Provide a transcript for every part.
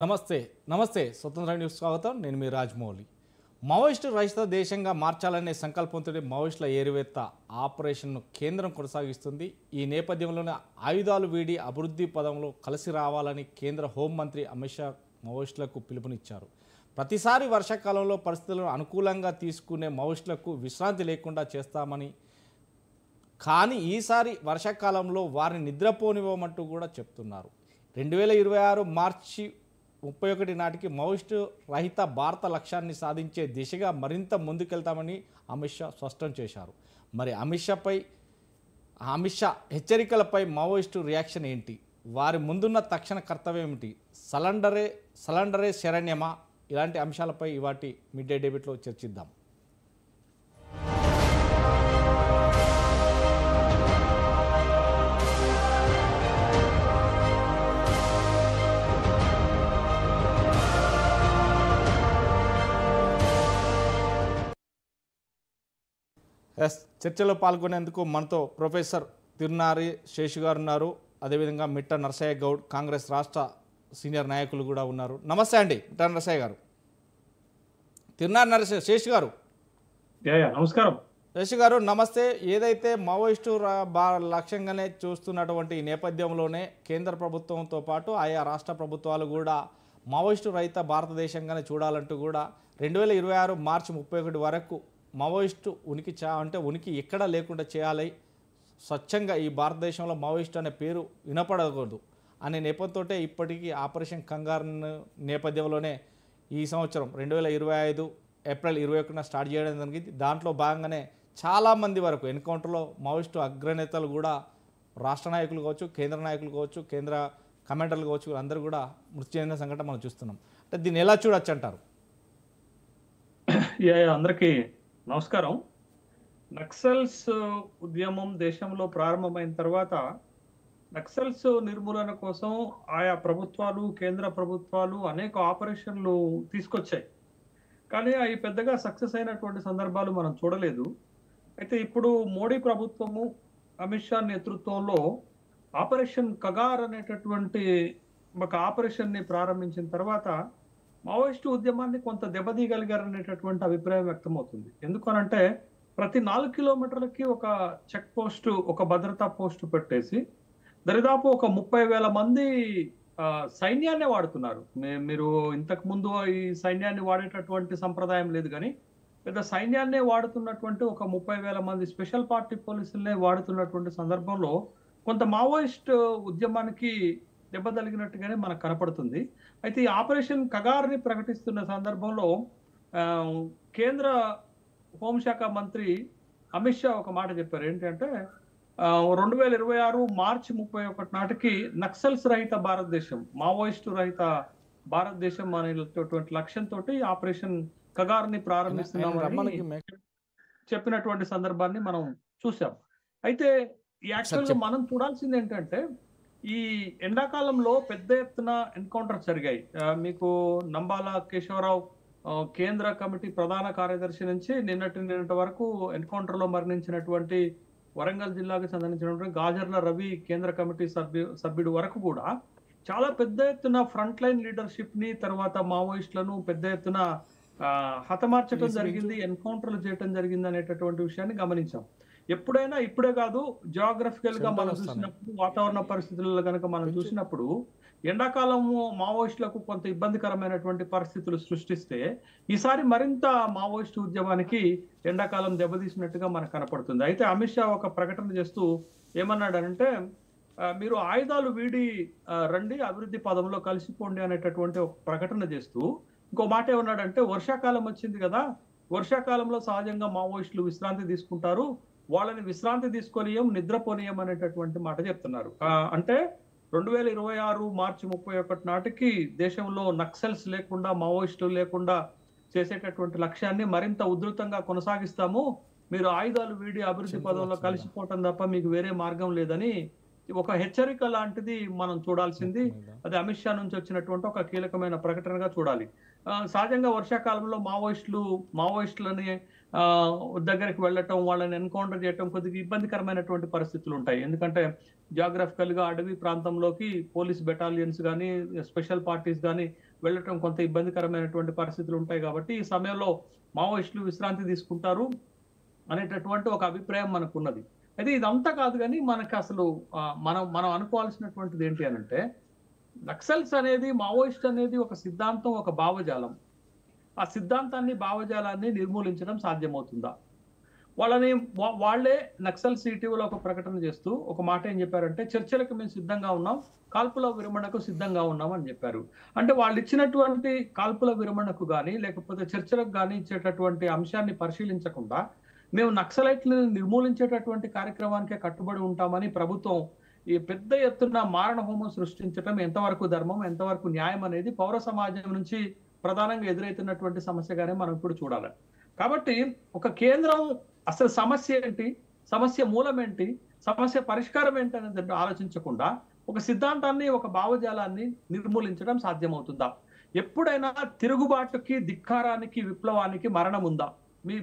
నమస్తే నమస్తే స్వతంత్ర న్యూస్ స్వాగతం. నేను మీ రాజమౌళి. మావోయిస్టు రహిత దేశంగా మార్చాలనే సంకల్పంతో మావోయిస్టుల ఏరువేత్త ఆపరేషన్ను కేంద్రం కొనసాగిస్తుంది. ఈ నేపథ్యంలోనే ఆయుధాలు వీడి అభివృద్ధి పదంలో కలిసి రావాలని కేంద్ర హోంమంత్రి అమిత్ షా మావోయిస్టులకు పిలుపునిచ్చారు. ప్రతిసారి వర్షాకాలంలో పరిస్థితులను అనుకూలంగా తీసుకునే మావోయిస్టులకు విశ్రాంతి లేకుండా చేస్తామని, కానీ ఈసారి వర్షాకాలంలో వారిని నిద్రపోనివ్వమంటూ కూడా చెప్తున్నారు. 2026 మార్చి 31 నాటికి మావోయిస్టు రహిత భారత లక్ష్యాన్ని సాధించే దిశగా మరింత ముందుకెళ్తామని అమిత్ షా స్పష్టం చేశారు. మరి అమిత్ షా హెచ్చరికలపై మావోయిస్టు రియాక్షన్ ఏంటి? వారి ముందున్న తక్షణ కర్తవ్యం ఏమిటి? సలండరే శరణ్యమా? ఇలాంటి అంశాలపై ఇవాటి మిడ్ డే డెబిట్లో చర్చిద్దాం. చర్చలో పాల్గొనేందుకు మనతో ప్రొఫెసర్ తిరునారి శేషు గారు ఉన్నారు. అదేవిధంగా మిట్ట నరసయ్య గౌడ్, కాంగ్రెస్ రాష్ట్ర సీనియర్ నాయకులు కూడా ఉన్నారు. నమస్తే అండి మిట్ట నరసయ్య గారు. తిరునారి శేషు గారు నమస్కారం. శేషు గారు నమస్తే. ఏదైతే మావోయిస్టు లక్ష్యంగానే చూస్తున్నటువంటి ఈ నేపథ్యంలోనే కేంద్ర ప్రభుత్వంతో పాటు ఆయా రాష్ట్ర ప్రభుత్వాలు కూడా మావోయిస్టు రహిత భారతదేశంగానే చూడాలంటూ కూడా 2026 మార్చి 31 వరకు మావోయిస్టు ఉనికి ఎక్కడా లేకుండా చేయాలి, స్వచ్ఛంగా ఈ భారతదేశంలో మావోయిస్టు అనే పేరు వినపడకూడదు అనే నేపథ్యంతో ఇప్పటికీ ఆపరేషన్ కంగారు నేపథ్యంలోనే ఈ సంవత్సరం 2025 ఏప్రిల్ 21న స్టార్ట్ చేయడం జరిగింది. దాంట్లో భాగంగానే చాలామంది వరకు ఎన్కౌంటర్లో మావోయిస్టు అగ్రనేతలు కూడా, రాష్ట్ర నాయకులు కావచ్చు, కేంద్ర నాయకులు కావచ్చు, కేంద్ర కమాండర్లు కావచ్చు, అందరూ కూడా మృతి చెందిన సంఘటన మనం చూస్తున్నాం. అంటే దీన్ని ఎలా చూడొచ్చు అంటారు? అందరికీ నమస్కారం. నక్సల్స్ ఉద్యమం దేశంలో ప్రారంభమైన తర్వాత నక్సల్స్ నిర్మూలన కోసం ఆయా ప్రభుత్వాలు, కేంద్ర ప్రభుత్వాలు అనేక ఆపరేషన్లు తీసుకొచ్చాయి. కానీ అవి పెద్దగా సక్సెస్ అయినటువంటి సందర్భాలు మనం చూడలేదు. అయితే ఇప్పుడు మోడీ ప్రభుత్వము అమిత్ షా నేతృత్వంలో ఆపరేషన్ కగార్ అనేటటువంటి ఒక ఆపరేషన్ని ప్రారంభించిన తర్వాత మావోయిస్టు ఉద్యమాన్ని కొంత దెబ్బతీయగలిగారనేటటువంటి అభిప్రాయం వ్యక్తమవుతుంది. ఎందుకనంటే ప్రతి 4 కిలోమీటర్లకి ఒక చెక్ పోస్ట్, ఒక భద్రతా పోస్టు పెట్టేసి దరిదాపు ఒక 30,000 మంది సైన్యాన్నే వాడుతున్నారు. మీరు ఇంతకు ముందు ఈ సైన్యాన్ని వాడేటటువంటి సంప్రదాయం లేదు, కానీ పెద్ద సైన్యాన్నే వాడుతున్నటువంటి ఒక 30,000 మంది స్పెషల్ పార్టీ పోలీసులనే వాడుతున్నటువంటి సందర్భంలో కొంత మావోయిస్ట్ ఉద్యమానికి దెబ్బ తగిలినట్టుగానే మనకు కనపడుతుంది. అయితే ఈ ఆపరేషన్ కగార్ని ప్రకటిస్తున్న సందర్భంలో కేంద్ర హోంశాఖ మంత్రి అమిత్ షా ఒక మాట చెప్పారు. ఏంటంటే 2026 మార్చి 31 నాటికి నక్సల్స్ రహిత భారతదేశం, మావోయిస్టు రహిత భారతదేశం అనేటువంటి లక్ష్యంతో ఆపరేషన్ కగార్ని ప్రారంభిస్తున్నామని చెప్పినటువంటి సందర్భాన్ని మనం చూసాం. అయితే యాక్చువల్గా మనం చూడాల్సింది ఏంటంటే ఈ ఎండాకాలంలో పెద్ద ఎత్తున ఎన్కౌంటర్ జరిగాయి. మీకు నంబాల కేశవరావు కేంద్ర కమిటీ ప్రధాన కార్యదర్శి నుంచి నిన్నటి వరకు ఎన్కౌంటర్లో మరణించినటువంటి వరంగల్ జిల్లాకు సంబంధించినటువంటి గాజర్ల రవి కేంద్ర కమిటీ సభ్యుడు వరకు కూడా చాలా పెద్ద ఎత్తున ఫ్రంట్ లైన్ లీడర్షిప్ ని, తర్వాత మావోయిస్టులను పెద్ద ఎత్తున హతమార్చడం జరిగింది, ఎన్కౌంటర్లు చేయడం జరిగింది అనేటటువంటి విషయాన్ని గమనించాం. ఎప్పుడైనా ఇప్పుడే కాదు, జియోగ్రఫికల్ గా మనం చూసినప్పుడు, వాతావరణ పరిస్థితుల్లో కనుక మనం చూసినప్పుడు ఎండాకాలము మావోయిస్టులకు కొంత ఇబ్బందికరమైనటువంటి పరిస్థితులు సృష్టిస్తే ఈసారి మరింత మావోయిస్టు ఉద్యమానికి ఎండాకాలం దెబ్బతీసినట్టుగా మనకు కనపడుతుంది. అయితే అమిత్ షా ఒక ప్రకటన చేస్తూ ఏమన్నాడంటే, మీరు ఆయుధాలు వీడి రండి, అభివృద్ధి పదంలో కలిసిపోండి అనేటటువంటి ఒక ప్రకటన చేస్తూ ఇంకో మాట ఏమన్నాడంటే, వర్షాకాలం వచ్చింది కదా, వర్షాకాలంలో సహజంగా మావోయిస్టులు విశ్రాంతి తీసుకుంటారు, వాళ్ళని విశ్రాంతి తీసుకోనియం, నిద్రపోనీయం అనేటటువంటి మాట చెప్తున్నారు. అంటే 2026 మార్చి 31 నాటికి దేశంలో నక్సల్స్ లేకుండా, మావోయిస్టులు లేకుండా చేసేటటువంటి లక్ష్యాన్ని మరింత ఉధృతంగా కొనసాగిస్తాము, మీరు ఆయుధాలు వీడి అభివృద్ధి పదంలో కలిసిపోవటం తప్ప మీకు వేరే మార్గం లేదని ఒక హెచ్చరిక లాంటిది మనం చూడాల్సింది. మొత్తం మీద. అది అమిత్ షా నుంచి వచ్చినటువంటి ఒక కీలకమైన ప్రకటనగా చూడాలి. సహజంగా వర్షాకాలంలో మావోయిస్టులని దగ్గరికి వెళ్ళటం, వాళ్ళని ఎన్కౌంటర్ చేయటం కొద్దిగా ఇబ్బందికరమైనటువంటి పరిస్థితులు ఉంటాయి. ఎందుకంటే జియోగ్రఫికల్ గా అడవి ప్రాంతంలోకి పోలీస్ బెటాలియన్స్ కానీ, స్పెషల్ పార్టీస్ కానీ వెళ్ళటం కొంత ఇబ్బందికరమైనటువంటి పరిస్థితులు ఉంటాయి. కాబట్టి ఈ సమయంలో మావోయిస్టులు విశ్రాంతి తీసుకుంటారు అనేటటువంటి ఒక అభిప్రాయం మనకున్నది. అయితే ఇదంతా కాదు కానీ మనకి అసలు మనం మనం అనుకోవాల్సినటువంటిది ఏంటి అనంటే, నక్సల్స్ అనేది, మావోయిస్ట్ అనేది ఒక సిద్ధాంతం, ఒక భావజాలం. ఆ సిద్ధాంతాన్ని, భావజాలాన్ని నిర్మూలించడం సాధ్యమవుతుందా? వాళ్ళే నక్సల్స్ ఇటీవల ఒక ప్రకటన చేస్తూ ఒక మాట ఏం చెప్పారంటే, చర్చలకు మేము సిద్ధంగా ఉన్నాం, కాల్పుల విరమణకు సిద్ధంగా ఉన్నాం అని చెప్పారు. అంటే వాళ్ళు ఇచ్చినటువంటి కాల్పుల విరమణకు కానీ, లేకపోతే చర్చలకు కానీ ఇచ్చేటటువంటి అంశాన్ని పరిశీలించకుండా మేము నక్సలైట్లను నిర్మూలించేటటువంటి కార్యక్రమానికే కట్టుబడి ఉంటామని ప్రభుత్వం ఈ పెద్ద ఎత్తున మారణ హోమం సృష్టించడం ఎంతవరకు ధర్మం, ఎంతవరకు న్యాయం అనేది పౌర సమాజం నుంచి ప్రధానంగా ఎదురైతున్నటువంటి సమస్యగానే మనం ఇప్పుడు చూడాలి. కాబట్టి ఒక కేంద్రం అసలు సమస్య ఏంటి, సమస్య మూలం ఏంటి, సమస్య పరిష్కారం ఏంటి అనేది ఆలోచించకుండా ఒక సిద్ధాంతాన్ని, ఒక భావజాలాన్ని నిర్మూలించడం సాధ్యమవుతుందా? ఎప్పుడైనా తిరుగుబాటుకి, ధిక్కారానికి, విప్లవానికి మరణం ఉందా?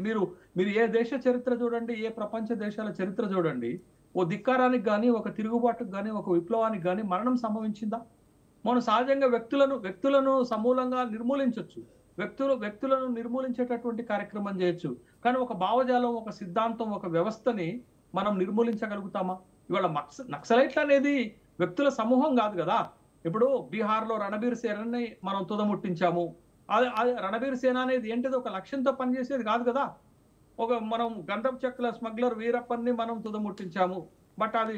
మీరు మీరు ఏ దేశ చరిత్ర చూడండి, ఏ ప్రపంచ దేశాల చరిత్ర చూడండి, ఓ ధిక్కారానికి కానీ, ఒక తిరుగుబాటుకు కానీ, ఒక విప్లవానికి కానీ మరణం సంభవించిందా? మనం సహజంగా వ్యక్తులను సమూలంగా నిర్మూలించవచ్చు, వ్యక్తులను నిర్మూలించేటటువంటి కార్యక్రమం చేయొచ్చు. కానీ ఒక భావజాలం, ఒక సిద్ధాంతం, ఒక వ్యవస్థని మనం నిర్మూలించగలుగుతామా? ఇవాళ నక్సలైట్లు అనేది వ్యక్తుల సమూహం కాదు కదా. ఇప్పుడు బీహార్లో రణబీర్ సేనని మనం తుదముట్టించాము. రణబీర్ సేన అనేది ఏంటిది, ఒక లక్ష్యంతో పనిచేసేది కాదు కదా. మనం గంధం చెక్కల స్మగ్లర్ వీరప్పన్ని మనం తుదముట్టించాము, బట్ అది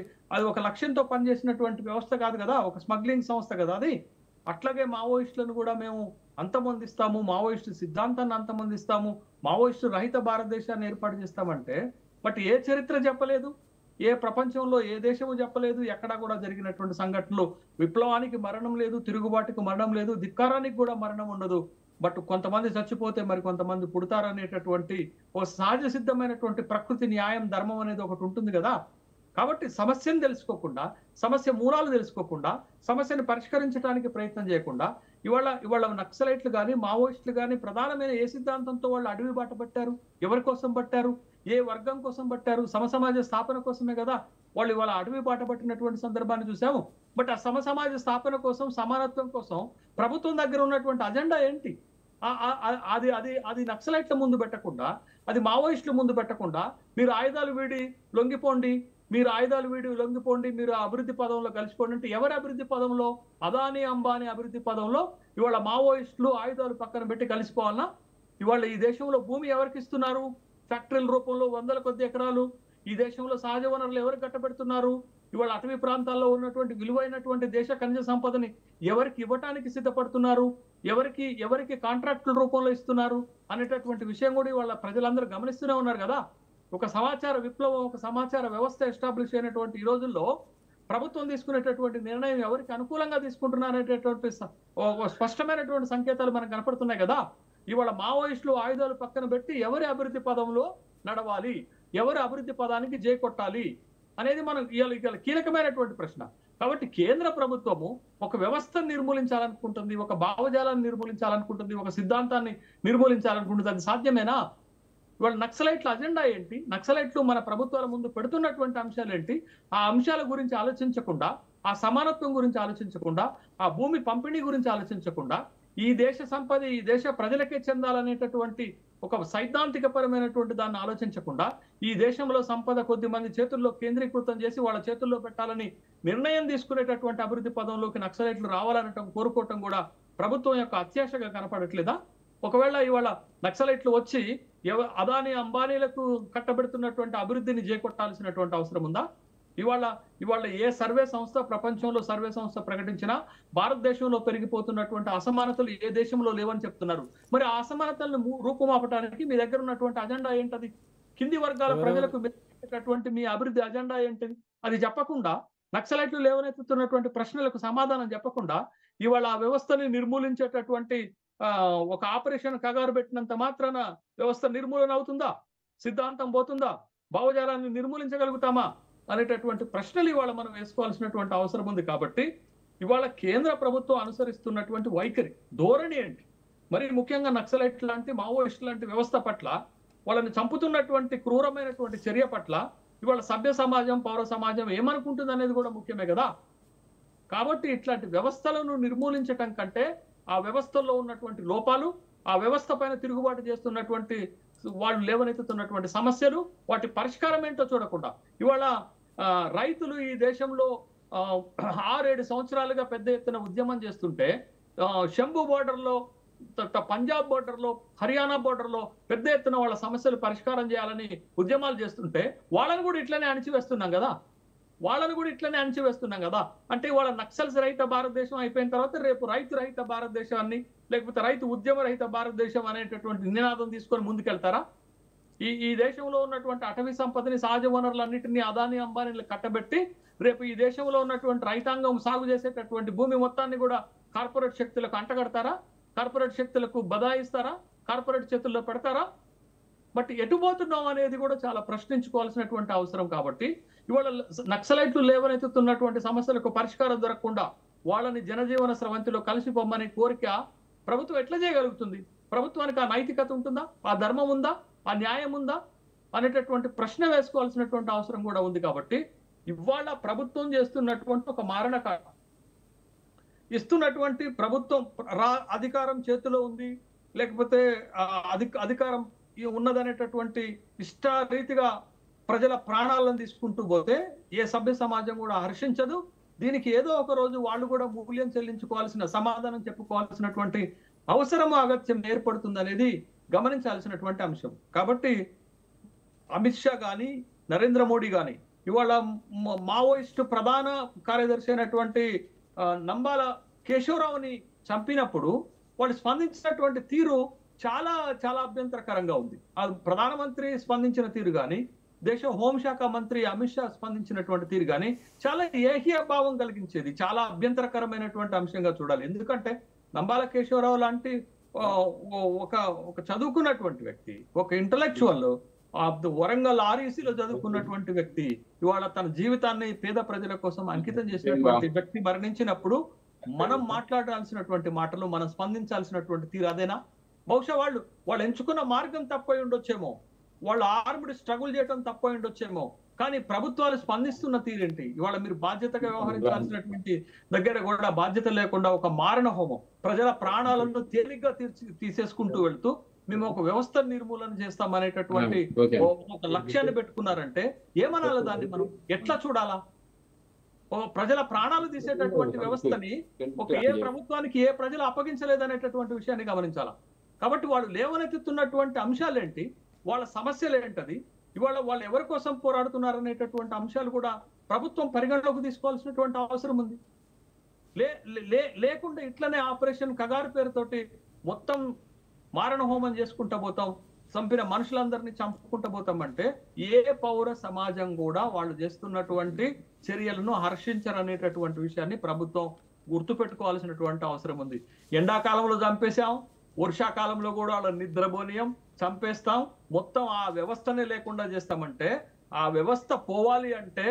ఒక లక్ష్యంతో పనిచేసినటువంటి వ్యవస్థ కాదు కదా, ఒక స్మగ్లింగ్ సంస్థ కదా అది. అట్లాగే మావోయిస్టులను కూడా మేము అంతమొందిస్తాము, మావోయిస్టు సిద్ధాంతాన్ని అంతమొందిస్తాము, మావోయిస్టు రహిత భారతదేశాన్ని ఏర్పాటు చేస్తామంటే, బట్ ఏ చరిత్ర చెప్పలేదు, ఏ ప్రపంచంలో ఏ దేశము చెప్పలేదు. ఎక్కడా కూడా జరిగినటువంటి సంఘటనలు, విప్లవానికి మరణం లేదు, తిరుగుబాటుకు మరణం లేదు, ధిక్కారానికి కూడా మరణం ఉండదు. బట్ కొంతమంది చచ్చిపోతే మరి కొంతమంది పుడతారనేటటువంటి ఒక సహజ సిద్ధమైనటువంటి ప్రకృతి, న్యాయం, ధర్మం అనేది ఒకటి ఉంటుంది కదా. కాబట్టి సమస్యను తెలుసుకోకుండా, సమస్య మూలాలు తెలుసుకోకుండా, సమస్యను పరిష్కరించడానికి ప్రయత్నం చేయకుండా ఇవాళ నక్సలైట్లు కానీ, మావోయిస్టులు కానీ ప్రధానమైన ఏ సిద్ధాంతంతో వాళ్ళు అడవి బాట పట్టారు? ఎవరి కోసం పట్టారు? ఏ వర్గం కోసం పట్టారు? సమసమాజ స్థాపన కోసమే కదా వాళ్ళు ఇవాళ అడవి బాట పట్టినటువంటి సందర్భాన్ని చూసాము. బట్ ఆ సమసమాజ స్థాపన కోసం, సమానత్వం కోసం ప్రభుత్వం దగ్గర ఉన్నటువంటి అజెండా ఏంటి? అది అది అది నక్సలైట్ల ముందు పెట్టకుండా, అది మావోయిస్టుల ముందు పెట్టకుండా, మీరు ఆయుధాలు వీడి లొంగిపోండి, మీరు అభివృద్ధి పదంలో కలిసిపోండి అంటే ఎవరి అభివృద్ధి పదంలో? అదానీ అంబానీ అభివృద్ధి పదంలో ఇవాళ మావోయిస్టులు ఆయుధాలు పక్కన పెట్టి కలిసిపోవాలన్నా? ఇవాళ ఈ దేశంలో భూమి ఎవరికి ఇస్తున్నారు? ఫ్యాక్టరీల రూపంలో వందల కొద్ది ఎకరాలు. ఈ దేశంలో సహజ వనరులు ఎవరు కట్టబెడుతున్నారు? ఇవాళ అటవీ ప్రాంతాల్లో ఉన్నటువంటి విలువైనటువంటి దేశ ఖనిజ సంపదని ఎవరికి ఇవ్వటానికి సిద్ధపడుతున్నారు? ఎవరికి కాంట్రాక్టుల రూపంలో ఇస్తున్నారు అనేటటువంటి విషయం కూడా ఇవాళ ప్రజలందరూ గమనిస్తూనే ఉన్నారు కదా. ఒక సమాచార విప్లవం, ఒక సమాచార వ్యవస్థ ఎస్టాబ్లిష్ అయినటువంటి ఈ రోజుల్లో ప్రభుత్వం తీసుకునేటటువంటి నిర్ణయం ఎవరికి అనుకూలంగా తీసుకుంటున్నారనేటటువంటి స్పష్టమైనటువంటి సంకేతాలు మనకు కనపడుతున్నాయి కదా. ఇవాళ మావోయిస్టులు ఆయుధాలు పక్కన పెట్టి ఎవరి అభివృద్ధి పదంలో నడవాలి, ఎవరి అభివృద్ధి పదానికి జై కొట్టాలి అనేది మనం ఇవాళ కీలకమైనటువంటి ప్రశ్న. కాబట్టి కేంద్ర ప్రభుత్వము ఒక వ్యవస్థను నిర్మూలించాలనుకుంటుంది, ఒక భావజాలాన్ని నిర్మూలించాలనుకుంటుంది, ఒక సిద్ధాంతాన్ని నిర్మూలించాలనుకుంటుంది. అది సాధ్యమేనా? ఇవాళ నక్సలైట్ల అజెండా ఏంటి? నక్సలైట్లు మన ప్రభుత్వాల ముందు పెడుతున్నటువంటి అంశాలు ఏంటి? ఆ అంశాల గురించి ఆలోచించకుండా, ఆ సమానత్వం గురించి ఆలోచించకుండా, ఆ భూమి పంపిణీ గురించి ఆలోచించకుండా, ఈ దేశ సంపద ఈ దేశ ప్రజలకే చెందాలనేటటువంటి ఒక సైద్ధాంతిక పరమైనటువంటి దాన్ని ఆలోచించకుండా, ఈ దేశంలో సంపద కొద్ది మంది చేతుల్లో కేంద్రీకృతం చేసి వాళ్ళ చేతుల్లో పెట్టాలని నిర్ణయం తీసుకునేటటువంటి అభివృద్ధి పదంలోకి నక్సలైట్లు రావాలనటం, కోరుకోవటం కూడా ప్రభుత్వం యొక్క అత్యాశగా కనపడట్లేదా? ఒకవేళ ఇవాళ నక్సలైట్లు వచ్చి అదానీ అంబానీలకు కట్టబెడుతున్నటువంటి అభివృద్ధిని చేకొట్టాల్సినటువంటి అవసరం ఉందా? ఇవాళ ఏ సర్వే సంస్థ, ప్రపంచంలో సర్వే సంస్థ ప్రకటించినా భారతదేశంలో పెరిగిపోతున్నటువంటి అసమానతలు ఏ దేశంలో లేవని చెప్తున్నారు. మరి ఆ అసమానతలను రూపుమాపటానికి మీ దగ్గర ఉన్నటువంటి అజెండా ఏంటది? కింది వర్గాల ప్రజలకు మీ అభివృద్ధి అజెండా ఏంటిది? అది చెప్పకుండా, నక్సలైట్లు లేవనెత్తుతున్నటువంటి ప్రశ్నలకు సమాధానం చెప్పకుండా ఇవాళ ఆ వ్యవస్థని నిర్మూలించేటటువంటి ఒక ఆపరేషన్ కగారు పెట్టినంత మాత్రాన వ్యవస్థ నిర్మూలన అవుతుందా? సిద్ధాంతం పోతుందా? భావజాలాన్ని నిర్మూలించగలుగుతామా? అనేటటువంటి ప్రశ్నలు ఇవాళ మనం వేసుకోవాల్సినటువంటి అవసరం ఉంది. కాబట్టి ఇవాళ కేంద్ర ప్రభుత్వం అనుసరిస్తున్నటువంటి వైఖరి ధోరణి ఏంటి, మరి ముఖ్యంగా నక్సలైట్ లాంటి మావోయిస్ట్ లాంటి వ్యవస్థ పట్ల, వాళ్ళని చంపుతున్నటువంటి క్రూరమైనటువంటి చర్య పట్ల ఇవాళ సభ్య సమాజం, పౌర సమాజం ఏమనుకుంటుంది అనేది కూడా ముఖ్యమే కదా. కాబట్టి ఇట్లాంటి వ్యవస్థలను నిర్మూలించటం కంటే ఆ వ్యవస్థల్లో ఉన్నటువంటి లోపాలు, ఆ వ్యవస్థ పైన తిరుగుబాటు చేస్తున్నటువంటి వాళ్ళు లేవనెత్తుతున్నటువంటి సమస్యలు, వాటి పరిష్కారం ఏంటో చూడకుండా ఇవాళ రైతులు ఈ దేశంలో 6-7 సంవత్సరాలుగా పెద్ద ఎత్తున ఉద్యమం చేస్తుంటే, శంభు బోర్డర్లో, పంజాబ్ బోర్డర్లో, హర్యానా బోర్డర్లో పెద్ద ఎత్తున వాళ్ళ సమస్యలు పరిష్కారం చేయాలని ఉద్యమాలు చేస్తుంటే వాళ్ళని కూడా ఇట్లనే అణిచివేస్తున్నాం కదా. అంటే వాళ్ళ నక్సల్స్ రహిత భారతదేశం అయిపోయిన తర్వాత రేపు రైతు రహిత భారతదేశాన్ని, లేకపోతే రైతు ఉద్యమ రహిత భారతదేశం అనేటటువంటి నినాదం తీసుకొని ముందుకెళ్తారా? ఈ దేశంలో ఉన్నటువంటి అటవీ సంపదని, సహజ వనరులన్నింటినీ అదాని అంబానీలు కట్టబెట్టి రేపు ఈ దేశంలో ఉన్నటువంటి రైతాంగం సాగు చేసేటటువంటి భూమి మొత్తాన్ని కూడా కార్పొరేట్ శక్తులకు అంటగడతారా? కార్పొరేట్ శక్తులకు బదాయిస్తారా? కార్పొరేట్ చేతుల్లో పెడతారా? బట్ ఎటుపోతున్నాం అనేది కూడా చాలా ప్రశ్నించుకోవాల్సినటువంటి అవసరం. కాబట్టి ఇవాళ నక్సలైట్లు లేవనెత్తుతున్నటువంటి సమస్యలకు పరిష్కారం దొరకకుండా వాళ్ళని జనజీవన స్రవంతిలో కలిసిపోమ్మనే కోరిక ప్రభుత్వం ఎట్లా చేయగలుగుతుంది? ప్రభుత్వానికి ఆ నైతికత ఉంటుందా? ఆ ధర్మం ఉందా? ఆ న్యాయం ఉందా అనేటటువంటి ప్రశ్న వేసుకోవాల్సినటువంటి అవసరం కూడా ఉంది. కాబట్టి ఇవాళ ప్రభుత్వం చేస్తున్నటువంటి ఒక మారణకాండ, ఇస్తున్నటువంటి ప్రభుత్వం అధికారం చేతిలో ఉంది, లేకపోతే అధికారం ఉన్నదనేటటువంటి ఇష్టారీతిగా ప్రజల ప్రాణాలను తీసుకుంటూ పోతే ఏ సభ్య సమాజం కూడా హర్షించదు. దీనికి ఏదో ఒక రోజు వాళ్ళు కూడా మూల్యం చెల్లించుకోవాల్సిన, సమాధానం చెప్పుకోవాల్సినటువంటి అవసరం, అగత్యం ఏర్పడుతుంది అనేది గమనించాల్సినటువంటి అంశం. కాబట్టి అమిత్ షా కానీ, నరేంద్ర మోడీ కానీ ఇవాళ మావోయిస్టు ప్రధాన కార్యదర్శి అయినటువంటి నంబాల కేశవరావుని చంపినప్పుడు వాళ్ళు స్పందించినటువంటి తీరు చాలా చాలా అభ్యంతరకరంగా ఉంది. ప్రధానమంత్రి స్పందించిన తీరు కానీ, దేశ హోంశాఖ మంత్రి అమిత్ షా స్పందించినటువంటి తీరు కానీ చాలా ఏహ్య భావం కలిగించేది, చాలా అభ్యంతరకరమైనటువంటి అంశంగా చూడాలి. ఎందుకంటే నంబాల కేశవరావు లాంటి ఒక చదువుకున్నటువంటి వ్యక్తి, ఒక ఇంటలెక్చువల్, వరంగల్ ఆర్ఈసీలో చదువుకున్నటువంటి వ్యక్తి ఇవాళ తన జీవితాన్ని పేద ప్రజల కోసం అంకితం చేసినటువంటి వ్యక్తి మరణించినప్పుడు మనం మాట్లాడాల్సినటువంటి మాటలు, మనం స్పందించాల్సినటువంటి తీరు అదేనా? బహుశా వాళ్ళు ఎంచుకున్న మార్గం తప్పై ఉండొచ్చేమో, వాళ్ళు ఆర్మ్డ్ స్ట్రగుల్ చేయడం తప్పై ఉండొచ్చేమో, కానీ ప్రభుత్వాలు స్పందిస్తున్న తీరేంటి? ఇవాళ మీరు బాధ్యతగా వ్యవహరించాల్సినటువంటి దగ్గర కూడా బాధ్యత లేకుండా ఒక మారణ హోమం, ప్రజల ప్రాణాలను తేలిగ్గా తీసేసుకుంటూ వెళ్తూ మేము ఒక వ్యవస్థ నిర్మూలన చేస్తామనేటటువంటి ఒక లక్ష్యాన్ని పెట్టుకున్నారంటే ఏమనాలి? దాన్ని మనం ఎట్లా చూడాలా? ప్రజల ప్రాణాలు తీసేటటువంటి వ్యవస్థని ఏ ప్రభుత్వానికి ఏ ప్రజలు అప్పగించలేదనేటటువంటి విషయాన్ని గమనించాలా. కాబట్టి వాళ్ళు లేవనెత్తుతున్నటువంటి అంశాలు ఏంటి, వాళ్ళ సమస్యలు ఏంటది, ఇవాళ వాళ్ళు ఎవరి కోసం పోరాడుతున్నారు అనేటటువంటి అంశాలు కూడా ప్రభుత్వం పరిగణలోకి తీసుకోవాల్సినటువంటి అవసరం ఉంది. లేకుండా ఇట్లనే ఆపరేషన్ కగారు పేరుతోటి మొత్తం మారణ హోమం చేసుకుంటా పోతాం, చంపిన మనుషులందరినీ చంపుకుంటూ పోతాం అంటే ఏ పౌర సమాజం కూడా వాళ్ళు చేస్తున్నటువంటి చర్యలను హర్షించరనేటటువంటి విషయాన్ని ప్రభుత్వం గుర్తుపెట్టుకోవాల్సినటువంటి అవసరం ఉంది. ఎండాకాలంలో చంపేశాం, వర్షాకాలంలో కూడా వాళ్ళని నిద్రపోనీయం, చంపేస్తాం, మొత్తం ఆ వ్యవస్థనే లేకుండా చేస్తామంటే ఆ వ్యవస్థ పోవాలి అంటే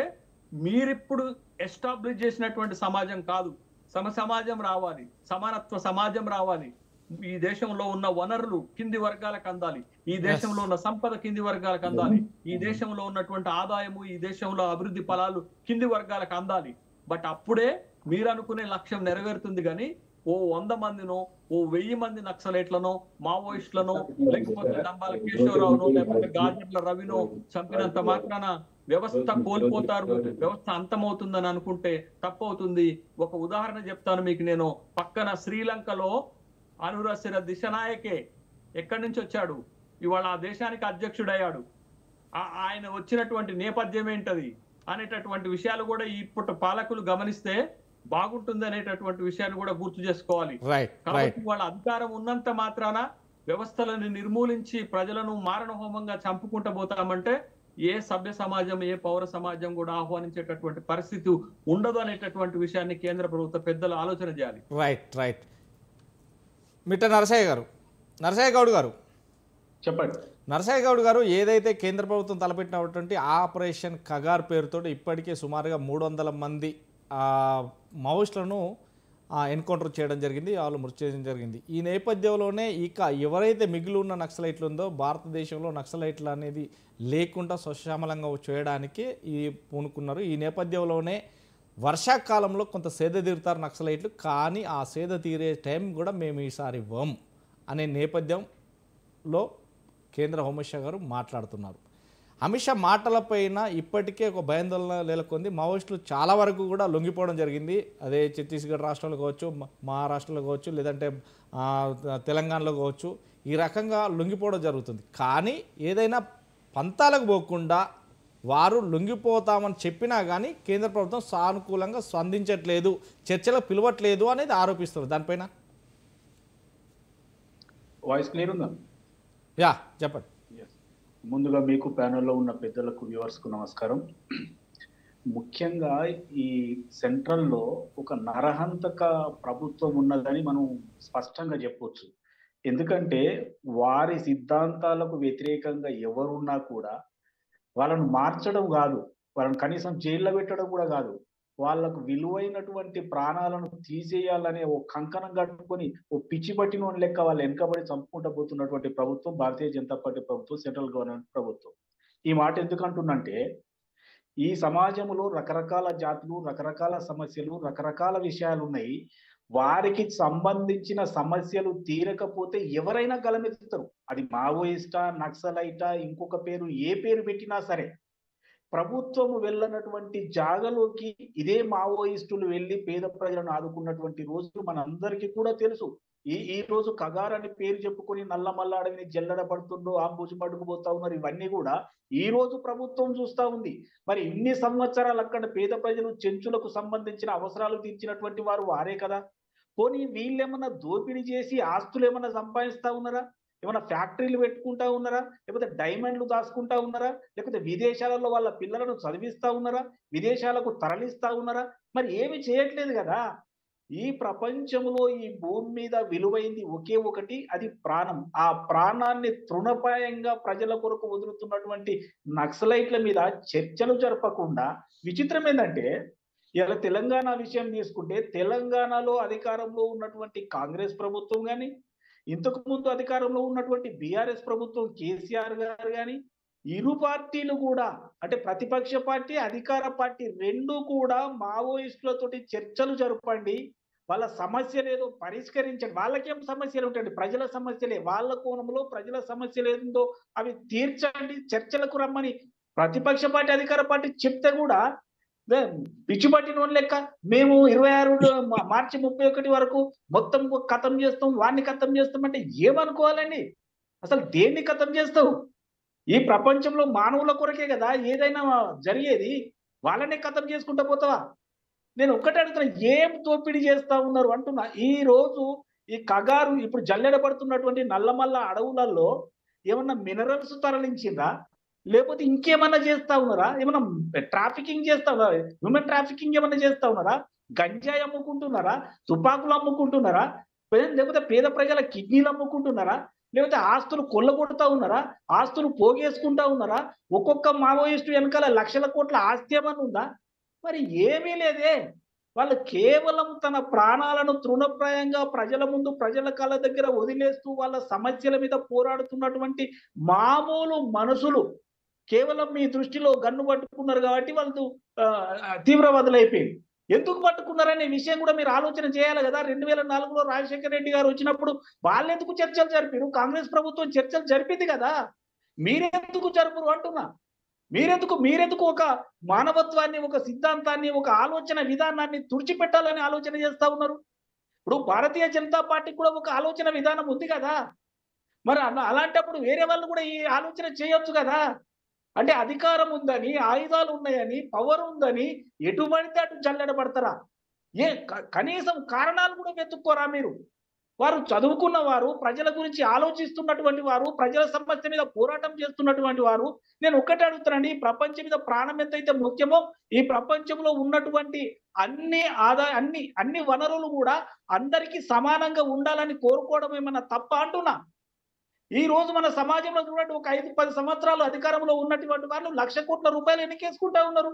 మీరిప్పుడు ఎస్టాబ్లిష్ చేసినటువంటి సమాజం కాదు, సమాజం రావాలి, సమానత్వ సమాజం రావాలి. ఈ దేశంలో ఉన్న వనరులు కింది వర్గాలకు అందాలి, ఈ దేశంలో ఉన్న సంపద కింది వర్గాలకు అందాలి, ఈ దేశంలో ఉన్నటువంటి ఆదాయము, ఈ దేశంలో అభివృద్ధి ఫలాలు కింది వర్గాలకు అందాలి. బట్ అప్పుడే మీరు అనుకునే లక్ష్యం నెరవేరుతుంది. కానీ ఓ 100 మందినో, ఓ 1000 మంది నక్సలైట్లనో, మావోయిస్టులనో, లేకపోతే నంబాల కేశవరావునో, లేకపోతే గాజర్ల రవినో చంపినంత మాత్రాన వ్యవస్థ కోల్పోతారు, వ్యవస్థ అంతమవుతుందని అనుకుంటే తప్పవుతుంది. ఒక ఉదాహరణ చెప్తాను మీకు నేను. పక్కన శ్రీలంకలో అనురసిర దిశనాయకే ఎక్కడి నుంచి వచ్చాడు, ఇవాళ ఆ దేశానికి అధ్యక్షుడయ్యాడు. ఆయన వచ్చినటువంటి నేపథ్యం ఏంటది అనేటటువంటి విషయాలు కూడా ఇప్పుడు పాలకులు గమనిస్తే బాగుంటుంది అనేటటువంటి విషయాన్ని కూడా గుర్తు చేసుకోవాలి. కాబట్టి వాళ్ళ అధికారం ఉన్నంత మాత్రాన వ్యవస్థలను నిర్మూలించి ప్రజలను మారణ హోమంగా చంపుకుంటూ పోతామంటే ఏ సభ్య సమాజం, ఏ పౌర సమాజం కూడా ఆహ్వానించేటటువంటి పరిస్థితి ఉండదు అనేటటువంటి విషయాన్ని కేంద్ర ప్రభుత్వ పెద్దలు ఆలోచన చేయాలి. రైట్. మిట్ట నరసయ్య గారు, నరసయ్య గౌడ్ గారు, చెప్పండి. నరసయ్య గౌడ్ గారు, ఏదైతే కేంద్ర ప్రభుత్వం తలపెట్టినటువంటి ఆపరేషన్ కగార్ పేరుతో ఇప్పటికే సుమారుగా 300 మంది మావోయిస్టులను ఎన్కౌంటర్ చేయడం జరిగింది, వాళ్ళు మృతి చేయడం జరిగింది. ఈ నేపథ్యంలోనే ఇక ఎవరైతే మిగిలి ఉన్న నక్సలైట్లు ఉందో భారతదేశంలో నక్సలైట్లు అనేది లేకుండా స్వశ్యామలంగా చేయడానికి పూనుకున్నారు. ఈ నేపథ్యంలోనే వర్షాకాలంలో కొంత సేద తీరుతారు నక్సలైట్లు, కానీ ఆ సేద తీరే టైం కూడా మేము ఈసారి ఇవ్వం అనే నేపథ్యంలో కేంద్ర హోంశాఖ గారు మాట్లాడుతున్నారు. అమిత్ షా మాటలపైన ఇప్పటికే ఒక భయాందోళన నెలకొంది. మావోయిస్టులు చాలా వరకు కూడా లొంగిపోవడం జరిగింది. అదే ఛత్తీస్గఢ్ రాష్ట్రంలో కావచ్చు, మహారాష్ట్రలో కావచ్చు, లేదంటే తెలంగాణలో కావచ్చు, ఈ రకంగా లొంగిపోవడం జరుగుతుంది. కానీ ఏదైనా పంతాలకు పోకుండా వారు లొంగిపోతామని చెప్పినా కానీ కేంద్ర ప్రభుత్వం సానుకూలంగా స్పందించట్లేదు, చర్చలకు పిలవట్లేదు అనేది ఆరోపిస్తున్నారు. దానిపైన వాయిస్ క్లియర్ ఉందా? యా, చెప్పండి. ముందుగా మీకు ప్యానెల్లో ఉన్న పెద్దలకు, వ్యూవర్స్కు నమస్కారం. ముఖ్యంగా ఈ సెంట్రల్లో ఒక నరహంతక ప్రభుత్వం ఉన్నదని మనం స్పష్టంగా చెప్పొచ్చు. ఎందుకంటే వారి సిద్ధాంతాలకు వ్యతిరేకంగా ఎవరున్నా కూడా వాళ్ళను మార్చడం కాదు, వాళ్ళని కనీసం జైల్లో పెట్టడం కూడా కాదు, వాళ్ళకు విలువైనటువంటి ప్రాణాలను తీసేయాలనే ఓ కంకణం కట్టుకొని ఓ పిచ్చి పట్టిన లెక్క వాళ్ళు వెనకబడి చంపుకుంటూ పోతున్నటువంటి ప్రభుత్వం భారతీయ జనతా పార్టీ ప్రభుత్వం, సెంట్రల్ గవర్నమెంట్ ప్రభుత్వం. ఈ మాట ఎందుకంటున్నంటే, ఈ సమాజంలో రకరకాల జాతులు, రకరకాల సమస్యలు, రకరకాల విషయాలు ఉన్నాయి. వారికి సంబంధించిన సమస్యలు తీరకపోతే ఎవరైనా గలమెత్తుతారు. అది మావోయిస్టా, నక్సలైటా, ఇంకొక పేరు, ఏ పేరు పెట్టినా సరే ప్రభుత్వం వెళ్ళనటువంటి జాగలోకి ఇదే మావోయిస్టులు వెళ్ళి పేద ప్రజలను ఆదుకున్నటువంటి రోజులు మనందరికీ కూడా తెలుసు. ఈ రోజు కగార్ అని పేరు చెప్పుకొని నల్లమల్ల అడవిని జల్లడ పడుతుండ్రు, ఆంబుజు పడుకుపోతా ఉన్నారు. ఇవన్నీ కూడా ఈ రోజు ప్రభుత్వం చూస్తా ఉంది. మరి ఇన్ని సంవత్సరాలు అక్కడ పేద ప్రజలు, చెంచులకు సంబంధించిన అవసరాలు తీర్చినటువంటి వారు వారే కదా. పోనీ వీళ్ళేమన్నా దోపిడీ చేసి ఆస్తులు ఏమన్నా సంపాదిస్తా ఉన్నారా? ఏమైనా ఫ్యాక్టరీలు పెట్టుకుంటా ఉన్నారా? లేకపోతే డైమండ్లు దాచుకుంటా ఉన్నారా? లేకపోతే విదేశాలలో వాళ్ళ పిల్లలను చదివిస్తా ఉన్నారా? విదేశాలకు తరలిస్తా ఉన్నారా? మరి ఏమి చేయట్లేదు కదా. ఈ ప్రపంచంలో, ఈ భూమి మీద విలువైంది ఒకే ఒకటి, అది ప్రాణం. ఆ ప్రాణాన్ని తృణప్రాయంగా ప్రజల కొరకు వదులుతున్నటువంటి నక్సలైట్ల మీద చర్చలు జరపకుండా, విచిత్రం ఏంటంటే ఇలా తెలంగాణ విషయం తీసుకుంటే, తెలంగాణలో అధికారంలో ఉన్నటువంటి కాంగ్రెస్ ప్రభుత్వం కానీ, ఇంతకు ముందు అధికారంలో ఉన్నటువంటి బీఆర్ఎస్ ప్రభుత్వం, కేసీఆర్ గారు కానీ, ఇరు పార్టీలు కూడా, అంటే ప్రతిపక్ష పార్టీ, అధికార పార్టీ రెండు కూడా మావోయిస్టులతోటి చర్చలు జరపండి, వాళ్ళ సమస్యలు ఏదో పరిష్కరించండి. వాళ్ళకేం సమస్యలు ఉంటాయండి? ప్రజల సమస్యలే. వాళ్ళ కోణంలో ప్రజల సమస్యలు ఏందో అవి తీర్చండి, చర్చలకు రమ్మని ప్రతిపక్ష పార్టీ, అధికార పార్టీ చెప్తే కూడా పిచ్చి పట్టిన లెక్క మేము 26 మార్చి 31 వరకు మొత్తం ఖతం చేస్తాం, వాడిని ఖతం చేస్తాం అంటే ఏమనుకోవాలండి? అసలు దేన్ని ఖతం చేస్తావు? ఈ ప్రపంచంలో మానవుల కొరకే కదా ఏదైనా జరిగేది. వాళ్ళనే ఖతం చేసుకుంటూ పోతావా? నేను ఒక్కటే అడుగుతున్నా, ఏం దోపిడీ చేస్తా ఉన్నారు అంటున్నా. ఈ రోజు ఈ కగారు ఇప్పుడు జల్లెడ పడుతున్నటువంటి నల్లమల్ల అడవులలో ఏమన్నా మినరల్స్ తరలించిందా? లేకపోతే ఇంకేమన్నా చేస్తా ఉన్నారా? ఏమన్నా ట్రాఫికింగ్ చేస్తా ఉన్నారా? హ్యూమన్ ట్రాఫికింగ్ ఏమన్నా చేస్తా ఉన్నారా? గంజాయి అమ్ముకుంటున్నారా? తుపాకులు అమ్ముకుంటున్నారా? లేకపోతే పేద ప్రజల కిడ్నీలు అమ్ముకుంటున్నారా? లేకపోతే ఆస్తులు కొల్లగొడతా ఉన్నారా? ఆస్తులు పోగేసుకుంటా ఉన్నారా? ఒక్కొక్క మావోయిస్టు వెనకాల లక్షల కోట్ల ఆస్తి ఏమన్నా ఉందా? మరి ఏమీ లేదే. వాళ్ళు కేవలం తన ప్రాణాలను తృణప్రాయంగా ప్రజల ముందు, ప్రజల కళ్ళ దగ్గర వదిలేస్తూ వాళ్ళ సమస్యల మీద పోరాడుతున్నటువంటి మామూలు మనుషులు కేవలం మీ దృష్టిలో గన్ను పట్టుకున్నారు కాబట్టి వాళ్ళు తీవ్రవాదులు అయిపోయింది. ఎందుకు పట్టుకున్నారనే విషయం కూడా మీరు ఆలోచన చేయాలి కదా. 2004లో రాజశేఖర రెడ్డి గారు వచ్చినప్పుడు వాళ్ళెందుకు చర్చలు జరిపారు? కాంగ్రెస్ ప్రభుత్వం చర్చలు జరిపింది కదా. మీరెందుకు జరుపురు అంటున్నా. మీరెందుకు ఒక మానవత్వాన్ని, ఒక సిద్ధాంతాన్ని, ఒక ఆలోచన విధానాన్ని తుడిచిపెట్టాలని ఆలోచన చేస్తా ఉన్నారు? ఇప్పుడు భారతీయ జనతా పార్టీకి కూడా ఒక ఆలోచన విధానం ఉంది కదా. మరి అలాంటప్పుడు వేరే వాళ్ళు కూడా ఈ ఆలోచన చేయొచ్చు కదా. అంటే అధికారం ఉందని, ఆయుధాలు ఉన్నాయని, పవర్ ఉందని ఎటు పడితే అటు జల్లెడ పడతారా? కనీసం కారణాలు కూడా వెతుక్కోరా మీరు? వారు చదువుకున్న వారు, ప్రజల గురించి ఆలోచిస్తున్నటువంటి వారు, ప్రజల సమస్య మీద పోరాటం చేస్తున్నటువంటి వారు. నేను ఒక్కటే అడుగుతానండి, ఈ ప్రపంచం మీద ప్రాణం ఎంతైతే ముఖ్యమో, ఈ ప్రపంచంలో ఉన్నటువంటి అన్ని వనరులు కూడా అందరికీ సమానంగా ఉండాలని కోరుకోవడం ఏమన్నా తప్ప అంటున్నా. ఈ రోజు మన సమాజంలో చూడండి, ఒక 5-10 సంవత్సరాలు అధికారంలో ఉన్నటువంటి వాళ్ళు 1,00,00,000 కోట్ల రూపాయలు ఎన్నికేసుకుంటా ఉన్నారు.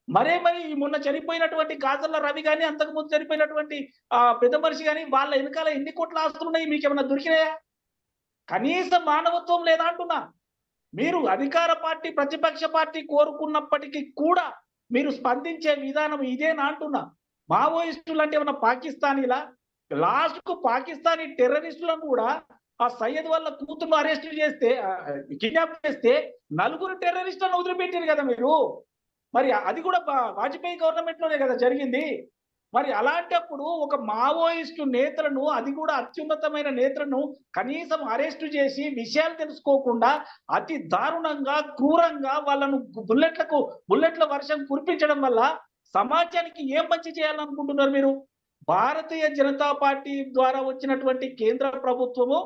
మరి ఈ మొన్న చనిపోయినటువంటి గాజర్ల రవి గాని, అంతకుముందు చనిపోయినటువంటి పెద్ద మనిషి గాని, వాళ్ళ వెనకాల ఎన్ని కోట్ల ఆస్తులు ఉన్నాయి? మీకేమన్నా దొరికినాయా? కనీస మానవత్వం లేదా అంటున్నా. మీరు అధికార పార్టీ, ప్రతిపక్ష పార్టీ కోరుకున్నప్పటికీ కూడా మీరు స్పందించే విధానం ఇదేనా అంటున్నా. మావోయిస్టులు అంటే ఏమన్నా పాకిస్తానీలా? లాస్ట్ కు పాకిస్తానీ టెర్రరిస్టులను కూడా ఆ సయ్యద్ వాళ్ళ కూతురు అరెస్ట్ చేస్తే, కిడ్నాప్ చేస్తే 4 టెర్రరిస్టులను వదిలిపెట్టారు కదా మీరు. మరి అది కూడా వాజ్పేయి గవర్నమెంట్ లోనే కదా జరిగింది. మరి అలాంటప్పుడు ఒక మావోయిస్టు నేతలను, అది కూడా అత్యున్నతమైన నేతలను కనీసం అరెస్టు చేసి విషయాలు తెలుసుకోకుండా అతి దారుణంగా, క్రూరంగా వాళ్ళను బుల్లెట్ల వర్షం కురిపించడం వల్ల సమాజానికి ఏం మంచి చేయాలనుకుంటున్నారు మీరు? భారతీయ జనతా పార్టీ ద్వారా వచ్చినటువంటి కేంద్ర ప్రభుత్వము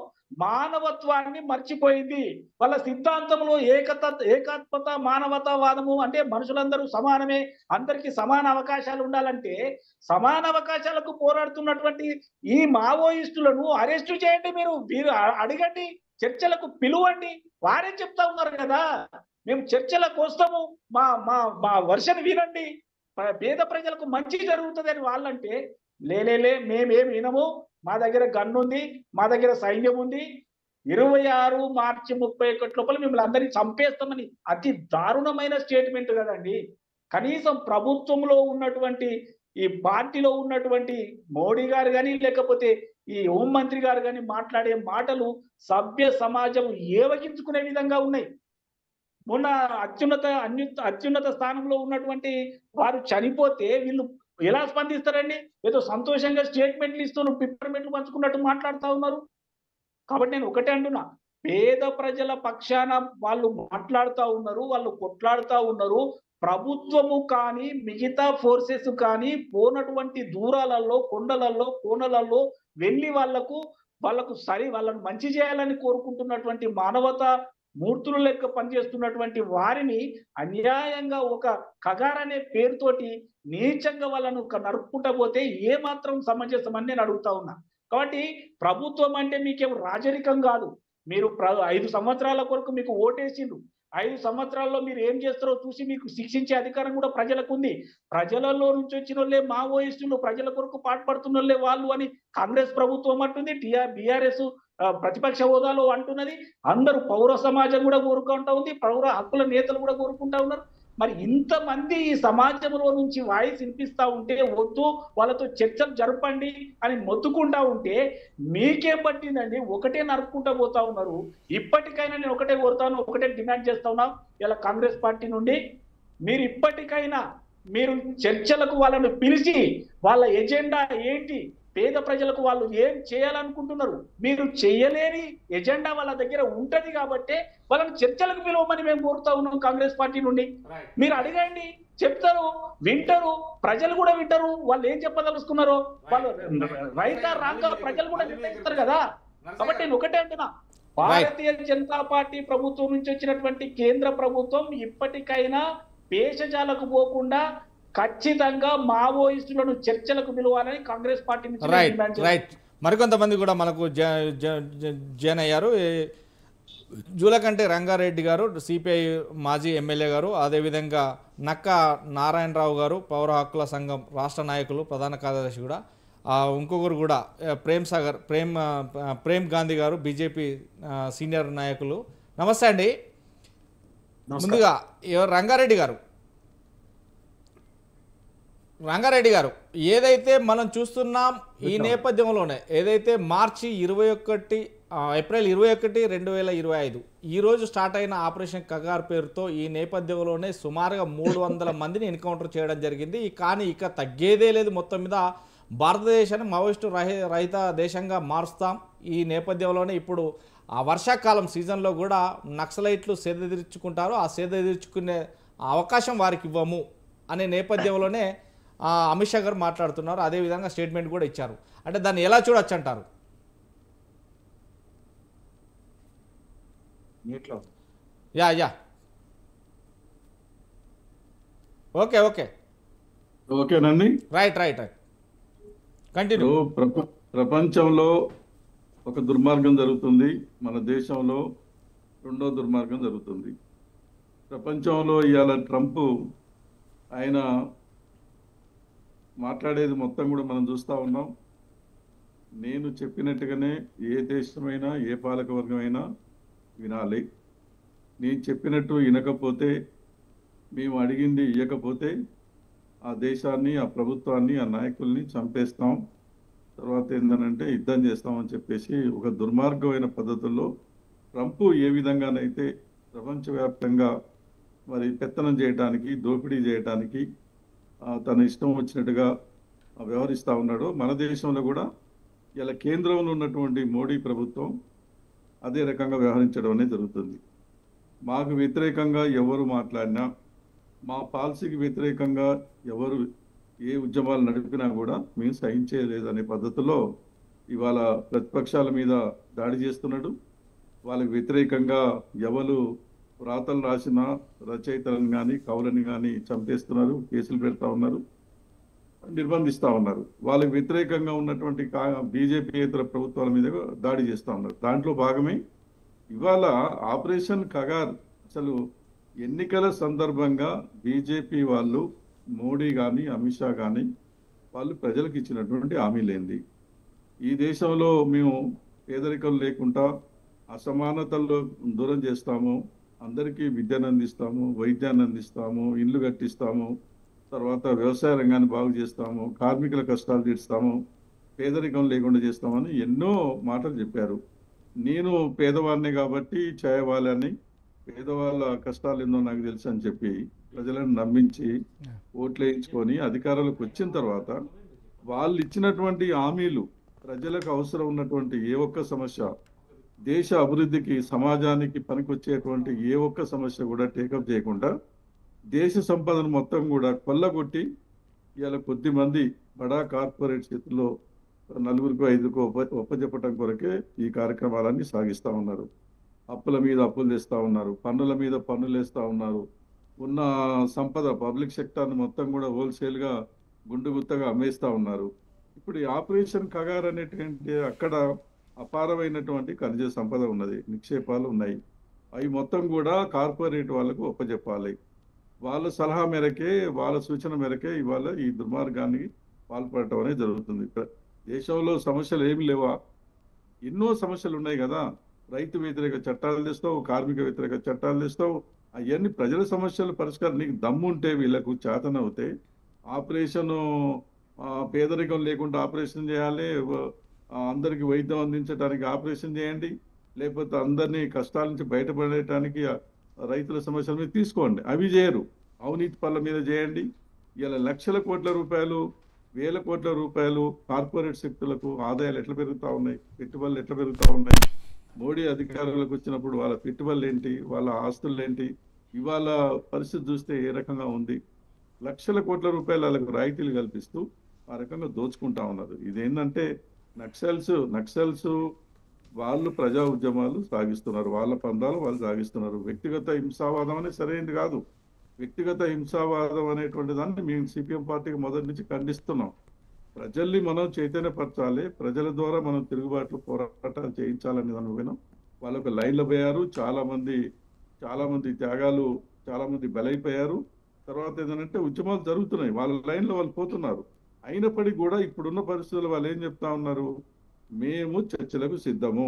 మానవత్వాన్ని మర్చిపోయింది. వాళ్ళ సిద్ధాంతంలో ఏకాత్మత, మానవతావాదము అంటే మనుషులందరూ సమానమే, అందరికీ సమాన అవకాశాలు ఉండాలంటే, సమాన అవకాశాలకు పోరాడుతున్నటువంటి ఈ మావోయిస్టులను అరెస్టు చేయండి. మీరు అడగండి, చర్చలకు పిలువండి. వారే చెప్తా ఉన్నారు కదా, మేము చర్చలకు వస్తాము, మా మా మా వర్షన్ వినండి, పేద ప్రజలకు మంచి జరుగుతుంది అని వాళ్ళంటే, మేమేం వినము, మా దగ్గర గన్ ఉంది, మా దగ్గర సైన్యం ఉంది, 26 మార్చి 31 లోపల మిమ్మల్ని అందరినీ చంపేస్తామని అతి దారుణమైన స్టేట్మెంట్ కదండి. కనీసం ప్రభుత్వంలో ఉన్నటువంటి, ఈ పార్టీలో ఉన్నటువంటి మోడీ గారు కానీ, లేకపోతే ఈ హోంమంత్రి గారు కానీ మాట్లాడే మాటలు సభ్య సమాజం ఏవగించుకునే విధంగా ఉన్నాయి. మొన్న అత్యున్నత స్థానంలో ఉన్నటువంటి వారు చనిపోతే వీళ్ళు ఎలా స్పందిస్తారండి? ఏదో సంతోషంగా స్టేట్మెంట్లు ఇస్తూ పిప్పర్మెంట్లు పంచుకున్నట్టు మాట్లాడుతూ ఉన్నారు. కాబట్టి నేను ఒకటే అంటున్నా, పేద ప్రజల పక్షాన వాళ్ళు మాట్లాడుతూ ఉన్నారు, వాళ్ళు కొట్లాడుతూ ఉన్నారు. ప్రభుత్వము కానీ, మిగతా ఫోర్సెస్ కానీ పోనటువంటి దూరాలలో, కొండలలో, కోనలలో వెళ్ళి వాళ్ళను మంచి చేయాలని కోరుకుంటున్నటువంటి మానవతా మూర్తులు లెక్క పనిచేస్తున్నటువంటి వారిని అన్యాయంగా ఒక కగార్ అనే పేరుతోటి నీచంగా వాళ్ళను నరుక్కుంటా పోతే ఏ మాత్రం సమంజసమని నేను అడుగుతా ఉన్నా. కాబట్టి ప్రభుత్వం అంటే మీకేం రాజరికం కాదు. మీరు 5 సంవత్సరాల కొరకు మీకు ఓటేసిండ్రు. 5 సంవత్సరాల్లో మీరు ఏం చేస్తారో చూసి మీకు శిక్షించే అధికారం కూడా ప్రజలకు ఉంది. ప్రజలలో నుంచి వచ్చిన వాళ్ళే మావోయిస్టులు, ప్రజల కొరకు పాటుపడుతున్న వాళ్ళే వాళ్ళు అని కాంగ్రెస్ ప్రభుత్వం అంటుంది, బీఆర్ఎస్ ప్రతిపక్ష హోదాలో అంటున్నది, అందరూ పౌర సమాజం కూడా కోరుకుంటా ఉంది, పౌర హక్కుల నేతలు కూడా కోరుకుంటా ఉన్నారు. మరి ఇంతమంది ఈ సమాజంలో నుంచి వాయిస్ వినిపిస్తా ఉంటే, వద్దు వాళ్ళతో చర్చలు జరపండి అని మొత్తుకుంటా ఉంటే మీకేం పట్టిందండి? ఒకటే నరుక్కుంటా పోతా ఉన్నారు. ఇప్పటికైనా నేను ఒకటే కోరుతాను, ఒకటే డిమాండ్ చేస్తా ఉన్నా ఇలా కాంగ్రెస్ పార్టీ నుండి, మీరు ఇప్పటికైనా మీరు చర్చలకు వాళ్ళను పిలిచి వాళ్ళ ఎజెండా ఏంటి, పేద ప్రజలకు వాళ్ళు ఏం చేయాలనుకుంటున్నారు, మీరు చేయలేని ఎజెండా వాళ్ళ దగ్గర ఉంటది కాబట్టి వాళ్ళని చర్చలకు పిలవమని మేము కోరుతా ఉన్నాం కాంగ్రెస్ పార్టీ నుండి. మీరు అడగండి, చెప్తారు, వింటారు, ప్రజలు కూడా వింటారు. వాళ్ళు ఏం చెప్పదలుచుకున్నారో వాళ్ళు రైతా రాక ప్రజలు కూడా నిర్ణయిస్తారు కదా. కాబట్టి నేను ఒకటే అంటున్నా, భారతీయ జనతా పార్టీ ప్రభుత్వం నుంచి వచ్చినటువంటి కేంద్ర ప్రభుత్వం ఇప్పటికైనా పేషజాలకు పోకుండా ఖచ్చితంగా మావోయిస్టులను చర్చలకు పిలవాలని కాంగ్రెస్ పార్టీ నుంచి రైట్. మరికొంతమంది కూడా మనకు జాయిన్ అయ్యారు. జూలకంటి రంగారెడ్డి గారు, సిపిఐ మాజీ ఎమ్మెల్యే గారు, అదేవిధంగా నక్క నారాయణరావు గారు, పౌర హక్కుల సంఘం రాష్ట్ర నాయకులు, ప్రధాన కార్యదర్శి కూడా, ఇంకొకరు కూడా ప్రేమ్ గాంధీ గారు, బీజేపీ సీనియర్ నాయకులు. నమస్తే అండి. ముందుగా రంగారెడ్డి గారు, ఏదైతే మనం చూస్తున్నాం ఈ నేపథ్యంలోనే, ఏదైతే మార్చి 21 ఏప్రిల్ 21, 2025 ఈరోజు స్టార్ట్ అయిన ఆపరేషన్ కగార్ పేరుతో ఈ నేపథ్యంలోనే సుమారుగా 300 మందిని ఎన్కౌంటర్ చేయడం జరిగింది. కానీ ఇక తగ్గేదే లేదు. మొత్తం మీద భారతదేశాన్ని మావోయిస్టు రహిత దేశంగా మారుస్తాం. ఈ నేపథ్యంలోనే ఇప్పుడు ఆ వర్షాకాలం సీజన్లో కూడా నక్సలైట్లు సేద తీర్చుకుంటారు. ఆ సేద తీర్చుకునే అవకాశం వారికి ఇవ్వము అనే నేపథ్యంలోనే అమిత్ షా గారు మాట్లాడుతున్నారు. అదేవిధంగా స్టేట్మెంట్ కూడా ఇచ్చారు. అంటే దాన్ని ఎలా చూడొచ్చు అంటారు? యా ఓకేనండి. Right continue. ప్రపంచంలో ఒక దుర్మార్గం జరుగుతుంది మన దేశంలో, రెండో దుర్మార్గం జరుగుతుంది ప్రపంచంలో. ఇవాళ ట్రంప్ ఆయన మాట్లాడేది మొత్తం కూడా మనం చూస్తూ ఉన్నాం. నేను చెప్పినట్టుగానే ఏ దేశమైనా ఏ పాలకవర్గమైనా వినాలి. నేను చెప్పినట్టు వినకపోతే, మేము అడిగింది ఇవ్వకపోతే ఆ దేశాన్ని, ఆ ప్రభుత్వాన్ని, ఆ నాయకుల్ని చంపేస్తాం, తర్వాత ఏంటంటే యుద్ధం చేస్తామని చెప్పేసి ఒక దుర్మార్గమైన పద్ధతుల్లో ట్రంప్ ఏ విధంగానైతే ప్రపంచవ్యాప్తంగా మరి పెత్తనం చేయడానికి, దోపిడీ చేయడానికి తన ఇష్టం వచ్చినట్టుగా వ్యవహరిస్తూ ఉన్నాడో, మన దేశంలో కూడా ఇలా కేంద్రంలో ఉన్నటువంటి మోడీ ప్రభుత్వం అదే రకంగా వ్యవహరించడం అనేది జరుగుతుంది. మాకు వ్యతిరేకంగా ఎవరు మాట్లాడినా, మా పాలసీకి వ్యతిరేకంగా ఎవరు ఏ ఉద్యమాలు నడిపినా కూడా మేము సహించేలేదనే పద్ధతిలో ఇవాళ ప్రతిపక్షాల మీద దాడి చేస్తున్నాడు. వాళ్ళకి వ్యతిరేకంగా ఎవరు వ్రాతలు రాసిన రచయితలను కానీ కవులని కానీ చంపేస్తున్నారు, కేసులు పెడతా ఉన్నారు, నిర్బంధిస్తూ ఉన్నారు. వాళ్ళకి వ్యతిరేకంగా ఉన్నటువంటి బీజేపీయేతర ప్రభుత్వాల మీద దాడి చేస్తూ ఉన్నారు. దాంట్లో భాగమే ఇవాళ ఆపరేషన్ కగార్. అసలు ఎన్నికల సందర్భంగా బీజేపీ వాళ్ళు, మోడీ కానీ అమిత్ షా కానీ వాళ్ళు ప్రజలకు ఇచ్చినటువంటి హామీలేంది? ఈ దేశంలో మేము పేదరికం లేకుండా అసమానతల్లో దూరం చేస్తాము, అందరికీ విద్యను అందిస్తాము, వైద్యాన్ని అందిస్తాము, ఇల్లు కట్టిస్తాము, తర్వాత వ్యవసాయ రంగాన్ని బాగు చేస్తాము, కార్మికుల కష్టాలు తీరుస్తాము, పేదరికం లేకుండా చేస్తామని ఎన్నో మాటలు చెప్పారు. నేను పేదవాడిని కాబట్టి చేయవాలని, పేదవాళ్ళ కష్టాలు ఎన్నో నాకు తెలుసు అని చెప్పి ప్రజలను నమ్మించి ఓట్లు వేయించుకొని అధికారంలోకి వచ్చిన తర్వాత వాళ్ళు ఇచ్చినటువంటి హామీలు, ప్రజలకు అవసరం ఉన్నటువంటి ఏ ఒక్క సమస్య, దేశ అభివృద్ధికి, సమాజానికి పనికొచ్చేటువంటి ఏ ఒక్క సమస్య కూడా టేకప్ చేయకుండా దేశ సంపదను మొత్తం కూడా కొల్లగొట్టి ఇవాళ కొద్ది మంది బడా కార్పొరేట్ చేతుల్లో నలుగురికో ఐదుకో ఒప్పజెప్పటం కొరకే ఈ కార్యక్రమాలన్నీ సాగిస్తూ ఉన్నారు. అప్పుల మీద అప్పులు తెస్తూ ఉన్నారు, పన్నుల మీద పన్నులు వేస్తూ ఉన్నారు. ఉన్న సంపద పబ్లిక్ సెక్టార్ని మొత్తం కూడా హోల్సేల్గా గుండుగుత్తగా అమ్మేస్తూ ఉన్నారు. ఇప్పుడు ఈ ఆపరేషన్ కగార్ అనేటువంటి అక్కడ అపారమైనటువంటి ఖనిజ సంపద ఉన్నది, నిక్షేపాలు ఉన్నాయి. అవి మొత్తం కూడా కార్పొరేట్ వాళ్ళకు ఒప్పజెప్పాలి. వాళ్ళ సలహా మేరకే, వాళ్ళ సూచన మేరకే ఇవాళ ఈ దుర్మార్గానికి పాల్పడటం అనేది జరుగుతుంది. దేశంలో సమస్యలు ఏమి లేవా? ఎన్నో సమస్యలు ఉన్నాయి కదా. రైతు వ్యతిరేక చట్టాలు తెస్తావు, కార్మిక వ్యతిరేక చట్టాలు తెస్తావు. అవన్నీ ప్రజల సమస్యల పరిష్కారం. నీకు దమ్ముంటే, వీళ్ళకు చేతనవుతే ఆపరేషన్ పేదరికం లేకుండా ఆపరేషన్ చేయాలి, అందరికి వైద్యం అందించడానికి ఆపరేషన్ చేయండి, లేకపోతే అందరినీ కష్టాల నుంచి బయటపడటానికి రైతుల సమస్యల మీద తీసుకోండి. అవి చేయరు. అవినీతి పనుల మీద చేయండి. ఇలా లక్షల కోట్ల రూపాయలు, వేల కోట్ల రూపాయలు కార్పొరేట్ శక్తులకు ఆదాయాలు ఎట్లా పెరుగుతూ ఉన్నాయి, పెట్టుబడులు ఎట్లా పెరుగుతూ ఉన్నాయి. మోడీ అధికారంలోకి వచ్చినప్పుడు వాళ్ళ పెట్టుబడులు ఏంటి, వాళ్ళ ఆస్తులు ఏంటి, ఇవాళ పరిస్థితి చూస్తే ఏ రకంగా ఉంది. లక్షల కోట్ల రూపాయలు వాళ్ళకు రాయితీలు కల్పిస్తూ ఆ రకంగా దోచుకుంటా ఉన్నారు. ఇదేంటంటే నక్సల్స్ వాళ్ళు ప్రజా ఉద్యమాలు సాగిస్తున్నారు, వాళ్ళ పందాలు వాళ్ళు సాగిస్తున్నారు. వ్యక్తిగత హింసావాదం అనేది సరైనది కాదు. వ్యక్తిగత హింసావాదం అనేటువంటి దాన్ని మేము సిపిఎం పార్టీకి మొదటి నుంచి ఖండిస్తున్నాం. ప్రజల్ని మనం చైతన్యపరచాలి, ప్రజల ద్వారా మనం తిరుగుబాట్లు, పోరాటాలు చేయించాలని దాన్ని పోయినాం. వాళ్ళొక లైన్లో పోయారు, చాలా మంది త్యాగాలు, చాలా మంది బలైపోయారు. తర్వాత ఏంటంటే ఉద్యమాలు జరుగుతున్నాయి, వాళ్ళ లైన్లో వాళ్ళు పోతున్నారు. అయినప్పటికీ కూడా ఇప్పుడున్న పరిస్థితుల్లో వాళ్ళు ఏం చెప్తా ఉన్నారు? మేము చర్చలకు సిద్ధము,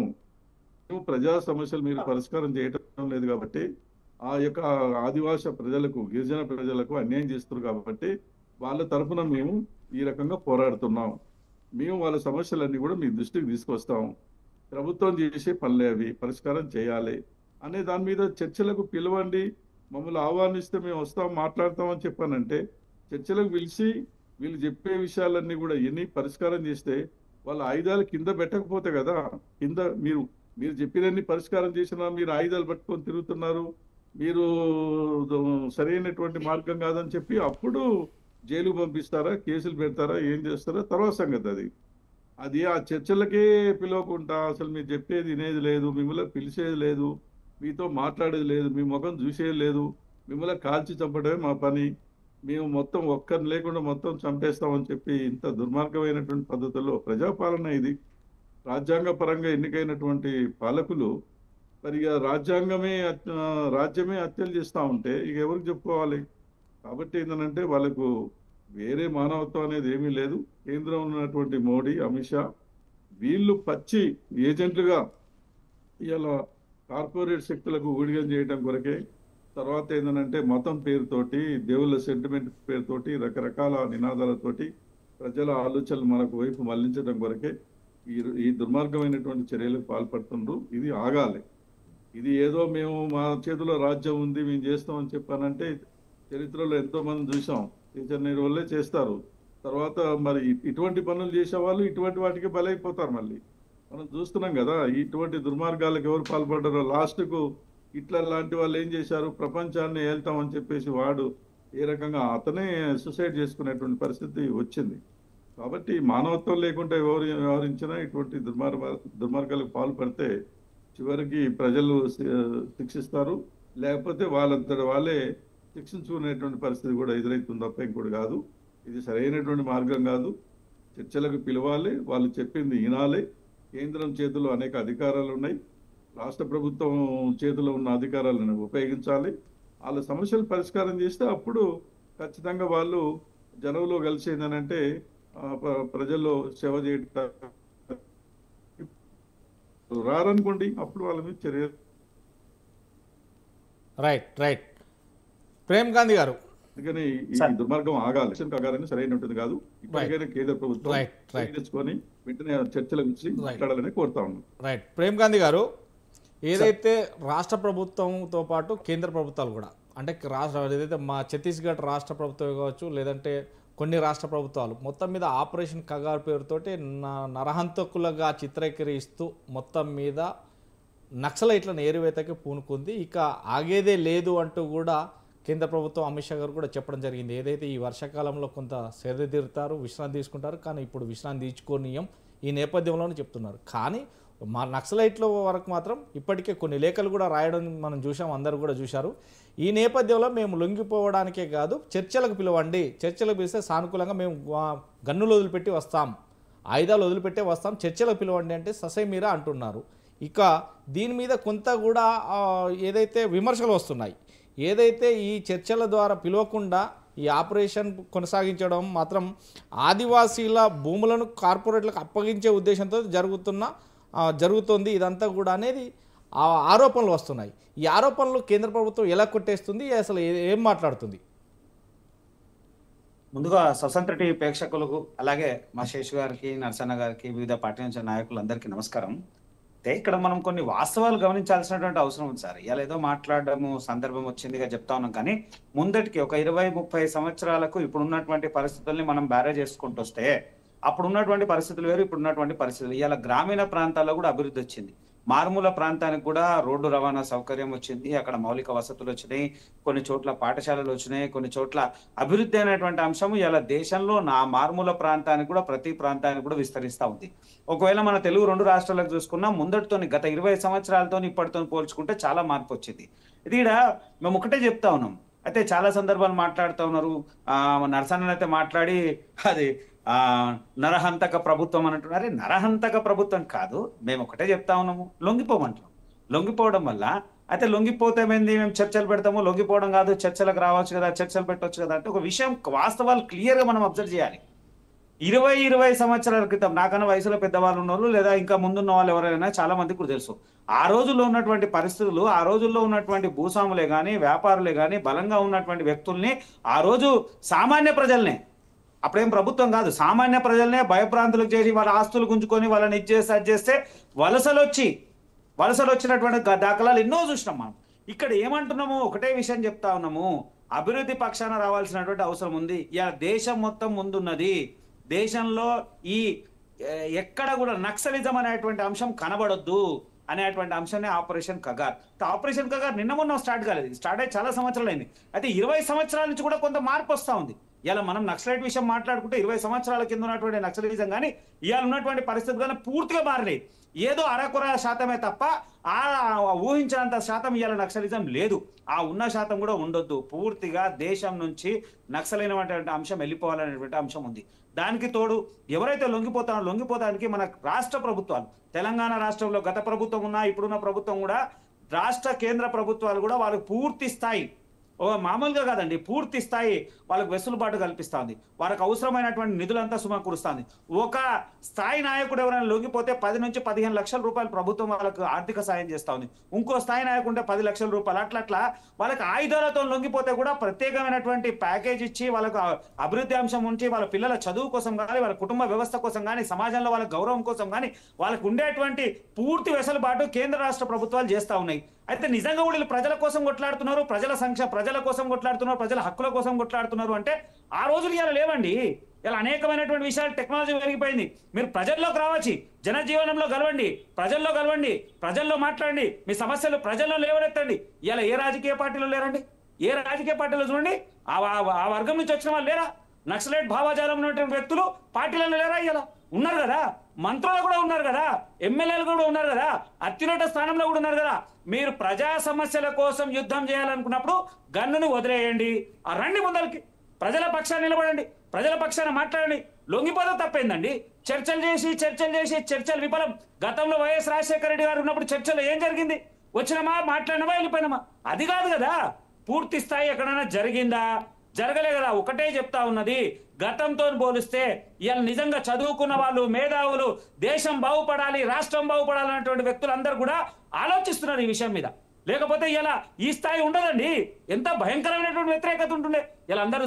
మేము ప్రజా సమస్యలు మీరు పరిష్కారం చేయటం లేదు కాబట్టి, ఆ యొక్క ఆదివాసీ ప్రజలకు, గిరిజన ప్రజలకు అన్యాయం చేస్తున్నారు కాబట్టి వాళ్ళ తరఫున మేము ఈ రకంగా పోరాడుతున్నాం. మేము వాళ్ళ సమస్యలన్నీ కూడా మీ దృష్టికి తీసుకొస్తాం. ప్రభుత్వం చేసే పనులే అవి, పరిష్కారం చేయాలి అనే దాని మీద చర్చలకు పిలవండి, మమ్మల్ని ఆహ్వానిస్తే మేము వస్తాం, మాట్లాడతామని చెప్పానంటే, చర్చలకు పిలిచి వీళ్ళు చెప్పే విషయాలన్నీ కూడా ఎన్ని పరిష్కారం చేస్తే వాళ్ళ ఆయుధాలు కింద పెట్టకపోతే కదా. కింద మీరు చెప్పినన్ని పరిష్కారం చేసినా మీరు ఆయుధాలు పట్టుకొని తిరుగుతున్నారు, మీరు సరైనటువంటి మార్గం కాదని చెప్పి అప్పుడు జైలు పంపిస్తారా, కేసులు పెడతారా, ఏం చేస్తారా తర్వాత సంగతి. అది ఆ చర్చలకే పిలవకుండా అసలు మీరు చెప్పేది వినేది లేదు, మిమ్మల్ని పిలిచేది లేదు, మీతో మాట్లాడేది లేదు, మీ ముఖం చూసేది లేదు, మిమ్మల్ని కాల్చి చంపడమే మా పని, మేము మొత్తం ఒక్కరిని లేకుండా మొత్తం చంపేస్తామని చెప్పి ఇంత దుర్మార్గమైనటువంటి పద్ధతుల్లో ప్రజాపాలన ఇది. రాజ్యాంగ పరంగా ఎన్నికైనటువంటి పాలకులు మరి ఇక రాజ్యమే హత్యలు చేస్తూ ఉంటే ఇక ఎవరికి చెప్పుకోవాలి? కాబట్టి ఏంటంటే వాళ్ళకు వేరే మానవత్వం అనేది ఏమీ లేదు. కేంద్రం ఉన్నటువంటి మోడీ, అమిత్ షా వీళ్ళు పచ్చి ఏజెంట్లుగా ఇలా కార్పొరేట్ శక్తులకు ఊడిగం చేయడం కొరకే, తర్వాత ఏంటంటే మతం పేరుతోటి, దేవుళ్ళ సెంటిమెంట్ పేరుతోటి, రకరకాల నినాదాలతోటి ప్రజల ఆలోచనలు మనకు వైపు మళ్లించడం కొరకే ఈ దుర్మార్గమైనటువంటి చర్యలకు పాల్పడుతుండ్రు. ఇది ఆగాలి. ఇది ఏదో మేము మా చేతిలో రాజ్యం ఉంది మేము చేస్తామని చెప్పానంటే చరిత్రలో ఎంతో మంది చూసాం. టీచర్ నీరు వల్లే చేస్తారు. తర్వాత మరి ఇటువంటి పనులు చేసేవాళ్ళు ఇటువంటి వాటికి బలైపోతారు. మళ్ళీ మనం చూస్తున్నాం కదా, ఇటువంటి దుర్మార్గాలకు ఎవరు పాల్పడ్డారో. లాస్ట్కు హిట్లర్ లాంటి వాళ్ళు ఏం చేశారు? ప్రపంచాన్ని ఏళ్తామని చెప్పేసి వాడు ఏ రకంగా అతనే సూసైడ్ చేసుకునేటువంటి పరిస్థితి వచ్చింది. కాబట్టి మానవత్వం లేకుండా ఎవరు వ్యవహరించినా ఇటువంటి దుర్మార్గాలకు పాల్పడితే చివరికి ప్రజలు శిక్షిస్తారు, లేకపోతే వాళ్ళంతట వాళ్ళే శిక్షించుకునేటువంటి పరిస్థితి కూడా ఎదురవుతుంది తప్ప ఇంకోటి కాదు. ఇది సరైనటువంటి మార్గం కాదు. చర్చలకు పిలవాలి, వాళ్ళు చెప్పింది వినాలి. కేంద్రం చేతిలో అనేక అధికారాలు ఉన్నాయి, రాష్ట్ర ప్రభుత్వం చేతిలో ఉన్న అధికారాలను ఉపయోగించాలి. వాళ్ళ సమస్యలు పరిష్కారం చేస్తే అప్పుడు ఖచ్చితంగా వాళ్ళు జనంలో కలిసి ఏంటంటే ప్రజల్లో సేవ చేయడం రారనుకోండి, అప్పుడు వాళ్ళ మీద చర్య. రైట్ ప్రేమ్ గాంధీ గారు, అందుకని ఈ దుర్మార్గం ఆగాలి. కాగాలని సరైనటువంటి కాదు. ఇప్పటికైనా కేంద్ర ప్రభుత్వం తెచ్చుకొని వెంటనే చర్చల గురించి మాట్లాడాలని కోరుతా ఉన్నాం. రైట్ ప్రేమ్ గాంధీ గారు, ఏదైతే రాష్ట్ర ప్రభుత్వంతో పాటు కేంద్ర ప్రభుత్వాలు కూడా, అంటే ఏదైతే మా ఛత్తీస్గఢ్ రాష్ట్ర ప్రభుత్వం కావచ్చు, లేదంటే కొన్ని రాష్ట్ర ప్రభుత్వాలు మొత్తం మీద ఆపరేషన్ కగార్ పేరుతోటి నరహంతకులుగా చిత్రీకరిస్తూ మొత్తం మీద నక్సలైట్లను ఏరువేతకి పూనుకుంది. ఇక ఆగేదే లేదు అంటూ కూడా కేంద్ర ప్రభుత్వం అమిత్ షా గారు కూడా చెప్పడం జరిగింది. ఏదైతే ఈ వర్షాకాలంలో కొంత సేద తీరుతారు, విశ్రాంతి తీసుకుంటారు, కానీ ఇప్పుడు విశ్రాంతి తీసుకోనీయం ఈ నేపథ్యంలోనే చెప్తున్నారు. కానీ మా నక్సలైట్ల వరకు మాత్రం ఇప్పటికే కొన్ని లేఖలు కూడా రాయడం మనం చూసాం, అందరూ కూడా చూశారు. ఈ నేపథ్యంలో మేము లొంగిపోవడానికే కాదు, చర్చలకు పిలవండి, చర్చలకు పిలిస్తే సానుకూలంగా మేము గన్నులు వదిలిపెట్టి వస్తాం, ఆయుధాలు వదిలిపెట్టే వస్తాం, చర్చలకు పిలవండి అంటే ససైమీరా అంటున్నారు. ఇక దీని మీద కొంత కూడా ఏదైతే విమర్శలు వస్తున్నాయి, ఏదైతే ఈ చర్చల ద్వారా పిలవకుండా ఈ ఆపరేషన్ కొనసాగించడం మాత్రం ఆదివాసీల భూములను కార్పొరేట్లకు అప్పగించే ఉద్దేశంతో జరుగుతుంది ఇదంతా కూడా అనేది ఆరోపణలు వస్తున్నాయి. ఈ ఆరోపణలు కేంద్ర ప్రభుత్వం ఎలా కొట్టేస్తుంది, అసలు ఏం మాట్లాడుతుంది? ముందుగా స్వతంత్ర టీవీ ప్రేక్షకులకు, అలాగే మా శేషు గారికి, నరసన్న గారికి, వివిధ పార్టీ నుంచి నాయకులందరికీ నమస్కారం. అయితే ఇక్కడ మనం కొన్ని వాస్తవాలు గమనించాల్సినటువంటి అవసరం ఉంది సార్. ఇలా ఏదో మాట్లాడడము సందర్భం వచ్చిందిగా చెప్తా ఉన్నాం, కానీ ముందటికి ఒక 20-30 సంవత్సరాలకు ఇప్పుడు ఉన్నటువంటి పరిస్థితుల్ని మనం బ్యారేజ్ చేసుకుంటూ వస్తే అప్పుడు ఉన్నటువంటి పరిస్థితులు వేరు, ఇప్పుడు ఉన్నటువంటి పరిస్థితులు. ఇలా గ్రామీణ ప్రాంతాల్లో కూడా అభివృద్ధి వచ్చింది. మారుమూల ప్రాంతానికి కూడా రోడ్డు రవాణా సౌకర్యం వచ్చింది, అక్కడ మౌలిక వసతులు వచ్చినాయి, కొన్ని చోట్ల పాఠశాలలు వచ్చినాయి, కొన్ని చోట్ల అభివృద్ధి అనేటువంటి అంశము ఇలా దేశంలో మారుమూల ప్రాంతానికి కూడా ప్రతి ప్రాంతానికి కూడా విస్తరిస్తూ ఉంది. ఒకవేళ మన తెలుగు 2 రాష్ట్రాలకు చూసుకున్నా ముందటితో గత 20 సంవత్సరాలతో ఇప్పటితో పోల్చుకుంటే చాలా మార్పు వచ్చింది. ఇది మేము ఒకటే చెప్తా ఉన్నాం. అయితే చాలా సందర్భాలు మాట్లాడుతూ ఉన్నారు. నరసన్న అయితే మాట్లాడి అది నరహంతక ప్రభుత్వం అని అంటున్నారు. నరహంతక ప్రభుత్వం కాదు, మేము ఒకటే చెప్తా ఉన్నాము, లొంగిపోమంటున్నాం. లొంగిపోవడం వల్ల అయితే లొంగిపోతే మేము చర్చలు పెడతాము, లొంగిపోవడం కాదు, చర్చలకు రావచ్చు కదా, చర్చలు పెట్టవచ్చు కదా అంటే ఒక విషయం వాస్తవాలు క్లియర్గా మనం అబ్జర్వ్ చేయాలి. 20 సంవత్సరాల క్రితం నాకన్నా వయసులో పెద్దవాళ్ళు ఉన్నోళ్ళు లేదా ఇంకా ముందున్న వాళ్ళు ఎవరైనా చాలా మందికి కూడా తెలుసు. ఆ రోజుల్లో ఉన్నటువంటి పరిస్థితులు, ఆ రోజుల్లో ఉన్నటువంటి భూస్వాములే కానీ వ్యాపారులే కానీ బలంగా ఉన్నటువంటి వ్యక్తుల్ని ఆ రోజు సామాన్య ప్రజల్నే, అప్పుడేం ప్రభుత్వం కాదు, సామాన్య ప్రజలనే భయభ్రాంతులకు చేసి వాళ్ళ ఆస్తులు గుంజుకొని వాళ్ళని అది చేస్తే వలసలు వచ్చినటువంటి దాఖలాలు ఎన్నో చూసినాం మనం. ఇక్కడ ఏమంటున్నాము, ఒకటే విషయం చెప్తా ఉన్నాము, అభివృద్ధి పక్షాన రావాల్సినటువంటి అవసరం ఉంది. ఇలా దేశం మొత్తం ముందున్నది. దేశంలో ఈ ఎక్కడ కూడా నక్సలిజం అనేటువంటి అంశం కనబడొద్దు అనేటువంటి అంశాన్ని ఆపరేషన్ కగార్. ఆపరేషన్ కగార్ నిన్న మొన్న స్టార్ట్ కాలేదు, స్టార్ట్ అయ్యి చాలా సంవత్సరాలు అయింది. అయితే 20 సంవత్సరాల నుంచి కూడా కొంత మార్పు వస్తూ ఉంది. ఇలా మనం నక్సలైట్ విషయం మాట్లాడుకుంటే 20 సంవత్సరాల కింద ఉన్నటువంటి నక్సలిజం కానీ ఇవాళ ఉన్నటువంటి పరిస్థితులు కానీ పూర్తిగా మారినాయి. ఏదో అరకొర శాతమే తప్ప ఆ ఊహించినంత శాతం ఇవాళ నక్సలిజం లేదు. ఆ ఉన్న శాతం కూడా ఉండొద్దు. పూర్తిగా దేశం నుంచి నక్సలైనటువంటి అంశం వెళ్ళిపోవాలనేటువంటి అంశం ఉంది. దానికి తోడు ఎవరైతే లొంగిపోతానికి మన రాష్ట్ర ప్రభుత్వాలు, తెలంగాణ రాష్ట్రంలో గత ప్రభుత్వం ఉన్నా ఇప్పుడున్న ప్రభుత్వం కూడా, రాష్ట్ర కేంద్ర ప్రభుత్వాలు కూడా వాళ్ళకి పూర్తి స్థాయి, మామూలుగా కాదండి, పూర్తి స్థాయి వాళ్ళకు వెసులుబాటు కల్పిస్తా ఉంది. వాళ్ళకి అవసరమైనటువంటి నిధులంతా సమకూరుస్తుంది. ఒక స్థాయి నాయకుడు ఎవరైనా లొంగిపోతే 10 నుంచి 15 లక్షల రూపాయలు ప్రభుత్వం వాళ్ళకు ఆర్థిక సాయం చేస్తా ఉంది. ఇంకో స్థాయి నాయకుడు ఉంటే 10 లక్షల రూపాయలు, అట్లా వాళ్ళకి ఆయుధాలతో లొంగిపోతే కూడా ప్రత్యేకమైనటువంటి ప్యాకేజ్ ఇచ్చి వాళ్ళకు అభివృద్ధి అంశం ఉంచి వాళ్ళ పిల్లల చదువు కోసం కానీ, వాళ్ళ కుటుంబ వ్యవస్థ కోసం కానీ, సమాజంలో వాళ్ళ గౌరవం కోసం కానీ వాళ్ళకు ఉండేటువంటి పూర్తి వెసులుబాటు కేంద్ర రాష్ట్ర ప్రభుత్వాలు చేస్తా ఉన్నాయి. అయితే నిజంగా కూడా వీళ్ళు ప్రజల కోసం కొట్లాడుతున్నారు, ప్రజల కోసం కొట్లాడుతున్నారు, ప్రజల హక్కుల కోసం కొట్లాడుతున్నారు అంటే ఆ రోజులు ఇలా లేవండి. ఇలా అనేకమైనటువంటి విషయాలు, టెక్నాలజీ పెరిగిపోయింది. మీరు ప్రజల్లోకి రావచ్చు, జనజీవనంలో కలవండి, ప్రజల్లో మాట్లాడండి, మీ సమస్యలు ప్రజల్లో లేవనెత్తండి. ఇలా ఏ రాజకీయ పార్టీలో లేరండి? ఏ రాజకీయ పార్టీలో చూడండి, ఆ వర్గం నుంచి వచ్చిన వాళ్ళు లేరా? నక్సలైట్ భావజాలం ఉన్నటువంటి వ్యక్తులు పార్టీలలో లేరా? ఇలా ఉన్నారు కదా, మంత్రులు కూడా ఉన్నారు కదా, ఎమ్మెల్యేలు కూడా ఉన్నారు కదా, అత్యున్నత స్థానంలో కూడా ఉన్నారు కదా. మీరు ప్రజా సమస్యల కోసం యుద్ధం చేయాలనుకున్నప్పుడు గన్నుని వదిలేయండి, ఆ రండి ముందరికి, ప్రజల పక్షాన్ని నిలబడండి, ప్రజల పక్షాన మాట్లాడండి. లొంగిపోతే తప్పేందండి? చర్చలు విఫలం. గతంలో వైఎస్ రాజశేఖర రెడ్డి గారు ఉన్నప్పుడు చర్చలో ఏం జరిగింది? వచ్చినామా, మాట్లాడినామా, వెళ్ళిపోయినామా? అది కాదు కదా. పూర్తి స్థాయి ఎక్కడైనా జరిగిందా? జరగలే కదా. ఒకటే చెప్తా ఉన్నది, గతంతో పోలిస్తే ఇవాళ నిజంగా చదువుకున్న వాళ్ళు, మేధావులు, దేశం బాగుపడాలి, రాష్ట్రం బాగుపడాలి అనేటువంటి వ్యక్తులందరూ కూడా ఆలోచిస్తున్నారు ఈ విషయం మీద. లేకపోతే ఇలా ఈ స్థాయి ఉండదండి. ఎంత భయంకరమైనటువంటి వ్యతిరేకత ఉంటుండే. ఇలా అందరూ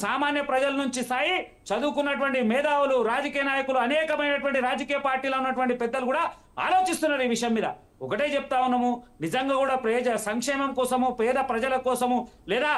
సామాన్య ప్రజల నుంచి స్థాయి చదువుకున్నటువంటి మేధావులు, రాజకీయ నాయకులు, అనేకమైనటువంటి రాజకీయ పార్టీలో ఉన్నటువంటి పెద్దలు కూడా ఆలోచిస్తున్నారు ఈ విషయం మీద. ఒకటే చెప్తా ఉన్నాము, నిజంగా కూడా సంక్షేమం కోసము, పేద ప్రజల కోసము, లేదా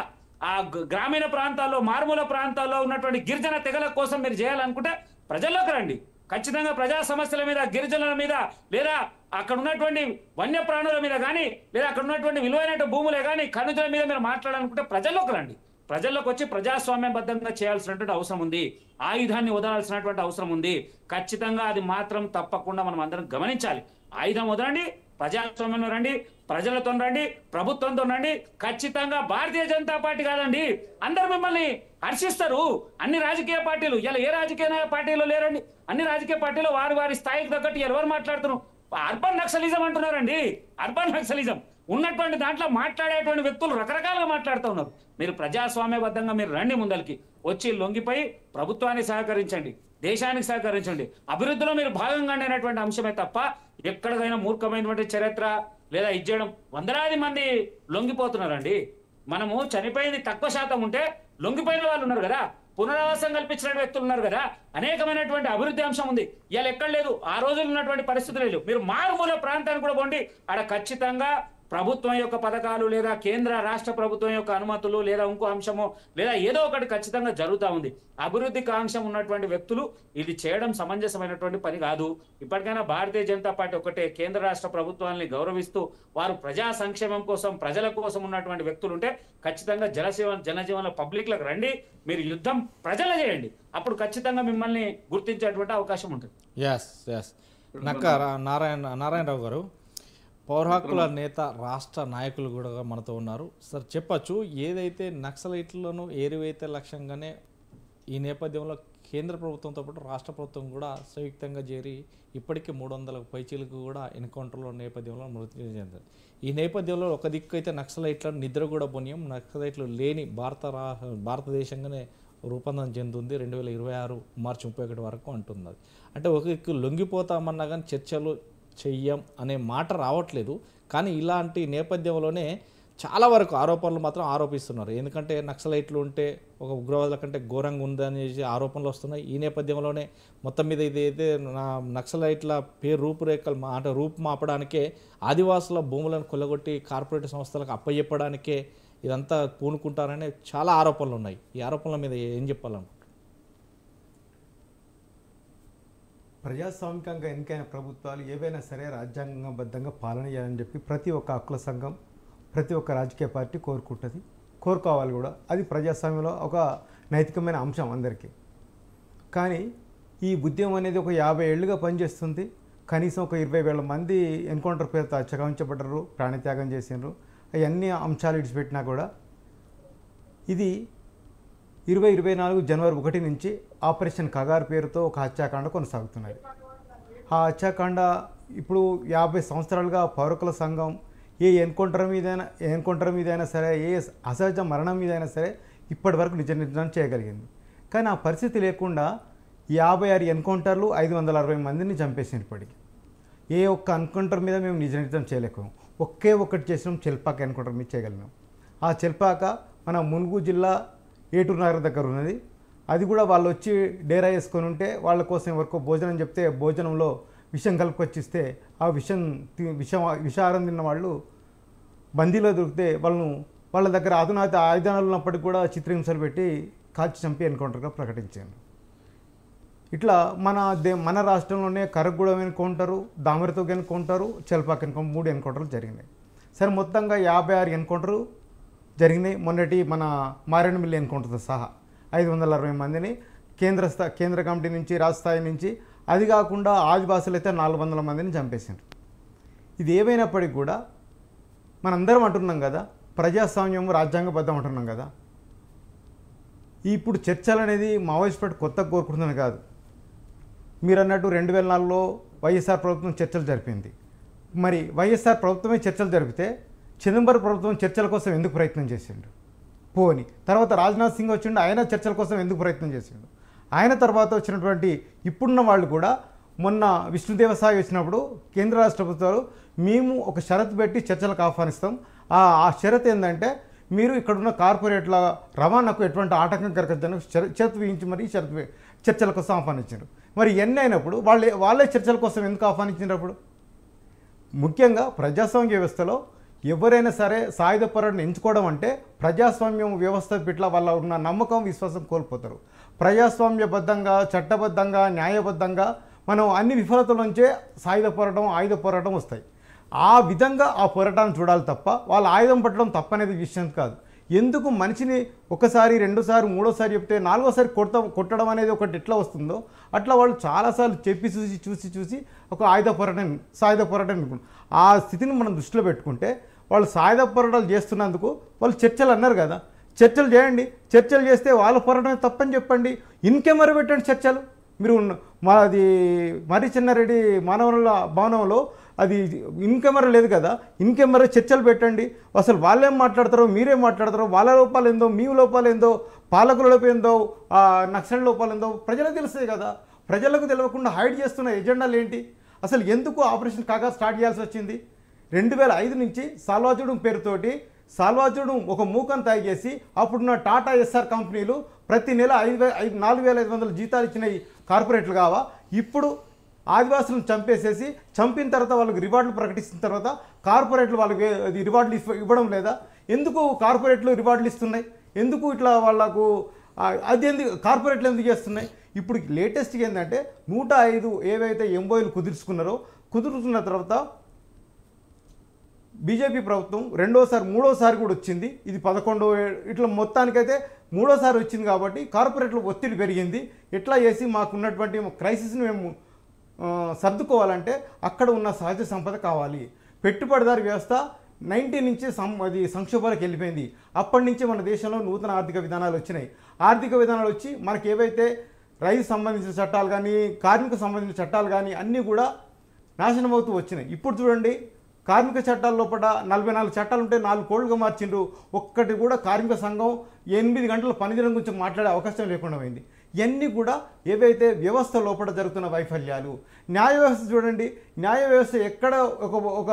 ఆ గ్రామీణ ప్రాంతాల్లో, మారుమూల ప్రాంతాల్లో ఉన్నటువంటి గిరిజన తెగల కోసం మీరు చేయాలనుకుంటే ప్రజల్లోకి రండి. ఖచ్చితంగా ప్రజా సమస్యల మీద, గిరిజనుల మీద, లేదా అక్కడ ఉన్నటువంటి వన్యప్రాణుల మీద కానీ, లేదా అక్కడ ఉన్నటువంటి విలువైన భూములే కానీ, ఖనిజుల మీద మీరు మాట్లాడాలనుకుంటే ప్రజల్లోకి రండి. ప్రజల్లోకి వచ్చి ప్రజాస్వామ్యబద్ధంగా చేయాల్సినటువంటి అవసరం ఉంది. ఆయుధాన్ని వదలాల్సినటువంటి అవసరం ఉంది. ఖచ్చితంగా అది మాత్రం తప్పకుండా మనం అందరం గమనించాలి. ఆయుధం వదలండి, ప్రజాస్వామ్యంలో రండి, ప్రజలతో రండి, ప్రభుత్వంతో రండి. ఖచ్చితంగా భారతీయ జనతా పార్టీ కాదండి, అందరు మిమ్మల్ని హర్షిస్తారు. అన్ని రాజకీయ పార్టీలు, ఇలా ఏ రాజకీయ పార్టీలో లేరండి. అన్ని రాజకీయ పార్టీలో వారి స్థాయికి తగ్గట్టు ఎవరు మాట్లాడుతున్నారు? అర్బన్ నక్సలిజం అంటున్నారండి. అర్బన్ నక్సలిజం ఉన్నటువంటి దాంట్లో మాట్లాడేటువంటి వ్యక్తులు రకరకాలుగా మాట్లాడుతూ ఉన్నారు. మీరు ప్రజాస్వామ్యబద్ధంగా మీరు రండి, ముందరికి వచ్చి లొంగిపోయి ప్రభుత్వాన్ని సహకరించండి, దేశానికి సహకరించండి. అభివృద్ధిలో మీరు భాగంగా అనేటువంటి అంశమే తప్ప ఎక్కడికైనా మూర్ఖమైనటువంటి చరిత్ర లేదా ఇచ్చేయడం. వందలాది మంది లొంగిపోతున్నారండి. మనము చనిపోయింది తక్కువ శాతం ఉంటే లొంగిపోయిన వాళ్ళు ఉన్నారు కదా, పునరావాసం కల్పించిన వ్యక్తులు ఉన్నారు కదా, అనేకమైనటువంటి అభివృద్ధి అంశం ఉంది. ఇవాళ ఎక్కడ లేదు. ఆ రోజులు ఉన్నటువంటి పరిస్థితులు లేవు. మీరు మారుమూల ప్రాంతానికి కూడా పోండి, ఆడ ఖచ్చితంగా ప్రభుత్వం యొక్క పథకాలు, లేదా కేంద్ర రాష్ట్ర ప్రభుత్వం యొక్క అనుమతులు, లేదా ఇంకో అంశము, లేదా ఏదో ఒకటి ఖచ్చితంగా జరుగుతూ ఉంది. అభివృద్ధి కాంక్షం ఉన్నటువంటి వ్యక్తులు ఇది చేయడం సమంజసమైనటువంటి పని కాదు. ఇప్పటికైనా భారతీయ జనతా పార్టీ ఒకటే, కేంద్ర రాష్ట్ర ప్రభుత్వాన్ని గౌరవిస్తూ వారు ప్రజా సంక్షేమం కోసం, ప్రజల కోసం ఉన్నటువంటి వ్యక్తులు ఉంటే ఖచ్చితంగా జనజీవన పబ్లిక్లకు రండి, మీరు యుద్ధం ప్రజలు చేయండి. అప్పుడు ఖచ్చితంగా మిమ్మల్ని గుర్తించేటువంటి అవకాశం ఉంటుంది. నక్క నారాయణరావు గారు, పౌర హక్కుల నేత, రాష్ట్ర నాయకులు కూడా మనతో ఉన్నారు. సార్ చెప్పచ్చు, ఏదైతే నక్సలైట్లను ఏరివేతే లక్ష్యంగానే ఈ నేపథ్యంలో కేంద్ర ప్రభుత్వంతో పాటు రాష్ట్ర ప్రభుత్వం కూడా సంయుక్తంగా చేరి ఇప్పటికే 300 పైచీలకు కూడా ఎన్కౌంటర్లో నేపథ్యంలో మృతి చెందారు. ఈ నేపథ్యంలో ఒక దిక్కు అయితే నక్సలైట్లను నిద్ర కూడా పుణ్యం, నక్సలైట్లు లేని భారతదేశంగానే రూపాంతరం చెందుతుంది 2026 మార్చి 31 వరకు అంటున్నది. అంటే ఒక దిక్కు లొంగిపోతామన్నా కానీ చర్చలు చెయ్యం అనే మాట రావట్లేదు. కానీ ఇలాంటి నేపథ్యంలోనే చాలా వరకు ఆరోపణలు మాత్రం ఆరోపిస్తున్నారు. ఎందుకంటే నక్సలైట్లు ఉంటే ఒక ఉగ్రవాదుల కంటే ఘోరంగా ఉందనేసి ఆరోపణలు వస్తున్నాయి. ఈ నేపథ్యంలోనే మొత్తం మీద ఇదైతే నక్సలైట్ల రూపురేఖలు అంటే రూపుమాపడానికే, ఆదివాసుల భూములను కొల్లగొట్టి కార్పొరేట్ సంస్థలకు అప్పచెప్పడానికే ఇదంతా పూనుకుంటారనే చాలా ఆరోపణలు ఉన్నాయి. ఈ ఆరోపణల మీద ఏం చెప్పాలను? ప్రజాస్వామికంగా ఎన్నికైన ప్రభుత్వాలు ఏవైనా సరే రాజ్యాంగబద్ధంగా పాలన చేయాలని చెప్పి ప్రతి ఒక్క హక్కుల సంఘం, ప్రతి ఒక్క రాజకీయ పార్టీ కోరుకుంటుంది, కోరుకోవాలి కూడా. అది ప్రజాస్వామ్యంలో ఒక నైతికమైన అంశం అందరికీ. కానీ ఈ ఉద్యమం అనేది ఒక 50 ఏళ్ళుగా పనిచేస్తుంది. కనీసం ఒక 20,000 మంది ఎన్కౌంటర్ పేరుతో అచ్చగావించబడ్డారు, ప్రాణత్యాగం చేసినారు. అవన్నీ అంశాలు ఇడిచిపెట్టినా కూడా ఇది 2024 జనవరి 1 నుంచి ఆపరేషన్ కగార్ పేరుతో ఒక హత్యాకాండ కొనసాగుతున్నది. ఆ హత్యాకాండ ఇప్పుడు 50 సంవత్సరాలుగా పౌరకుల సంఘం ఏ ఎన్కౌంటర్ మీదైనా సరే, ఏ అసహజ మరణం మీదైనా సరే ఇప్పటి వరకు నిజ నిర్ధారణ చేయగలిగింది. కానీ ఆ పరిస్థితి లేకుండా 56 ఎన్కౌంటర్లు 560 మందిని చంపేసింది. ఇప్పటికి ఏ ఒక్క ఎన్కౌంటర్ మీద మేము నిజ నిర్ధారణ చేయలేకపోయాం. ఒకే ఒక్కటి చేసినాం, చెల్పాక ఎన్కౌంటర్ మీద చేయగలిగినాం. ఆ చెల్పాక మన ములుగు జిల్లా ఏటూరు నగర్ దగ్గర ఉన్నది. అది కూడా వాళ్ళు వచ్చి డేరా వేసుకొని ఉంటే వాళ్ళ కోసం ఎవరికో భోజనం చెప్తే భోజనంలో విషం కలుపుకొచ్చిస్తే ఆ విషాహారం తిన్న వాళ్ళు బందీలో దొరికితే వాళ్ళ దగ్గర అధునాత ఆయుధాలు ఉన్నప్పటికీ కూడా చిత్రహింసలు పెట్టి కాల్చి చంపి ఎన్కౌంటర్గా ప్రకటించాను. ఇట్లా మన రాష్ట్రంలోనే Karagudem encounter, దామరతోగ encounter, Chelpaka encounter 3 ఎన్కౌంటర్లు జరిగినాయి. సరే మొత్తంగా 56 ఎన్కౌంటరు జరిగినాయి. మొన్నటి మన మారేడుమిల్లి ఎన్కౌంటర్తో సహా 560 మందిని కేంద్ర కమిటీ నుంచి, రాష్ట్ర స్థాయి నుంచి, అది కాకుండా ఆదివాసులు అయితే 400 మందిని చంపేశారు. ఇది ఏమైనప్పటికీ కూడా మనందరం అంటున్నాం కదా, ప్రజాస్వామ్యం రాజ్యాంగబద్ధం అంటున్నాం కదా. ఇప్పుడు చర్చలు అనేది మావోయిస్ట్ పార్టీ కొత్తగా కోరుకుంటున్నది కాదు. మీరు అన్నట్టు 2004లో వైఎస్ఆర్ ప్రభుత్వం చర్చలు జరిపింది. మరి వైఎస్ఆర్ ప్రభుత్వమే చర్చలు జరిపితే చిదంబరం ప్రభుత్వం చర్చల కోసం ఎందుకు ప్రయత్నం చేసిండు? పోని తర్వాత రాజ్నాథ్ సింగ్ వచ్చిండు, ఆయన చర్చల కోసం ఎందుకు ప్రయత్నం చేసిండు? ఆయన తర్వాత వచ్చినటువంటి ఇప్పుడున్న వాళ్ళు కూడా మొన్న విష్ణుదేవసాయి వచ్చినప్పుడు కేంద్ర రాష్ట్ర ప్రభుత్వాలు మేము ఒక షరతు పెట్టి చర్చలకు ఆహ్వానిస్తాం. ఆ షరతు ఏంటంటే మీరు ఇక్కడున్న కార్పొరేట్ల రవాణాకు ఎటువంటి ఆటంకం కలగదని షరతు విధించి మరి చర్చల కోసం ఆహ్వానించారు. మరి ఎన్ని అయినప్పుడు వాళ్ళే చర్చల కోసం ఎందుకు ఆహ్వానించినప్పుడు? ముఖ్యంగా ప్రజాస్వామ్య వ్యవస్థలో ఎవరైనా సరే సాయుధ పోరాటం ఎంచుకోవడం అంటే ప్రజాస్వామ్యం వ్యవస్థ పట్ల వాళ్ళ ఉన్న నమ్మకం, విశ్వాసం కోల్పోతారు. ప్రజాస్వామ్యబద్ధంగా, చట్టబద్ధంగా, న్యాయబద్ధంగా మనం అన్ని విఫలతల నుంచే సాయుధ పోరాటం, ఆయుధ పోరాటం వస్తాయి. ఆ విధంగా ఆ పోరాటాన్ని చూడాలి తప్ప వాళ్ళ ఆయుధం పట్టడం తప్పనేది విషయం కాదు. ఎందుకు మనిషిని ఒకసారి, రెండోసారి, మూడోసారి చెప్తే నాలుగోసారి కొట్టడం అనేది ఒకటి ఎట్లా వస్తుందో అట్లా వాళ్ళు చాలాసార్లు చెప్పి చూసి ఒక సాయుధ పోరాటం ఆ స్థితిని మనం దృష్టిలో పెట్టుకుంటే వాళ్ళు సాయుధ పోరాటాలు చేస్తున్నందుకు వాళ్ళు చర్చలు అన్నారు కదా, చర్చలు చేయండి. చర్చలు చేస్తే వాళ్ళ పోరాటమే తప్పని చెప్పండి. ఇన్కెమెరా పెట్టండి చర్చలు. మీరు మాది మర్రి చెన్నారెడ్డి మానవరుల భవనంలో అది ఇన్కెమెరా లేదు కదా, ఇన్కెమెరా చర్చలు పెట్టండి. అసలు వాళ్ళేం మాట్లాడతారో, మీరేం మాట్లాడతారో, వాళ్ళ లోపాలు ఏందో, మీ లోపాలు ఏందో, పాలకుల లోపం ఏందో, నక్సల్ లోపాలు ఏందో ప్రజలకు తెలుస్తాయి కదా. ప్రజలకు తెలియకుండా హైడ్ చేస్తున్న ఎజెండాలు ఏంటి? అసలు ఎందుకు ఆపరేషన్ కాగా స్టార్ట్ చేయాల్సి వచ్చింది? 2005 నుంచి సాల్వాజుడం పేరుతోటి సాల్వాజుడం ఒక మూకం తయారు చేసి అప్పుడున్న టాటా ఎస్ఆర్ కంపెనీలు ప్రతి నెల 4,500 జీతాలు ఇచ్చిన కార్పొరేట్లు కావా? ఇప్పుడు ఆదివాసులను చంపేసేసి చంపిన తర్వాత వాళ్ళకి రివార్డులు ప్రకటిస్తున్న తర్వాత కార్పొరేట్లు వాళ్ళకి అది రివార్డులు ఇవ్వడం లేదా? ఎందుకు కార్పొరేట్లు రివార్డులు ఇస్తున్నాయి? ఎందుకు ఇట్లా వాళ్ళకు అది ఎందుకు కార్పొరేట్లు ఎందుకు చేస్తున్నాయి? ఇప్పుడు లేటెస్ట్గా ఏంటంటే 105 ఏవైతే ఎంఓయూలు కుదుర్చుకున్న తర్వాత బీజేపీ ప్రభుత్వం మూడోసారి కూడా వచ్చింది. ఇది 11 ఇట్లా మొత్తానికైతే మూడోసారి వచ్చింది కాబట్టి కార్పొరేట్లో ఒత్తిడి పెరిగింది. ఎట్లా చేసి మాకున్నటువంటి క్రైసిస్ని మేము సర్దుకోవాలంటే అక్కడ ఉన్న సహజ సంపద కావాలి. పెట్టుబడిదారు వ్యవస్థ 90 నుంచి అది సంక్షోభాలకు వెళ్ళిపోయింది. అప్పటి నుంచి మన దేశంలో నూతన ఆర్థిక విధానాలు వచ్చినాయి. ఆర్థిక విధానాలు వచ్చి మనకి ఏవైతే రైతు సంబంధించిన చట్టాలు కానీ, కార్మిక సంబంధించిన చట్టాలు కానీ అన్నీ కూడా నాశనం అవుతూ వచ్చినాయి. ఇప్పుడు చూడండి, కార్మిక చట్టాల లోపల 44 చట్టాలు ఉంటే 4 కోళ్లుగా మార్చిండ్రు. ఒక్కటి కూడా కార్మిక సంఘం 8 గంటల పనిదినం గురించి మాట్లాడే అవకాశం లేకుండా పోయింది. ఇవన్నీ కూడా ఏవైతే వ్యవస్థ లోపల జరుగుతున్న వైఫల్యాలు. న్యాయ వ్యవస్థ చూడండి, న్యాయ వ్యవస్థ ఎక్కడ ఒక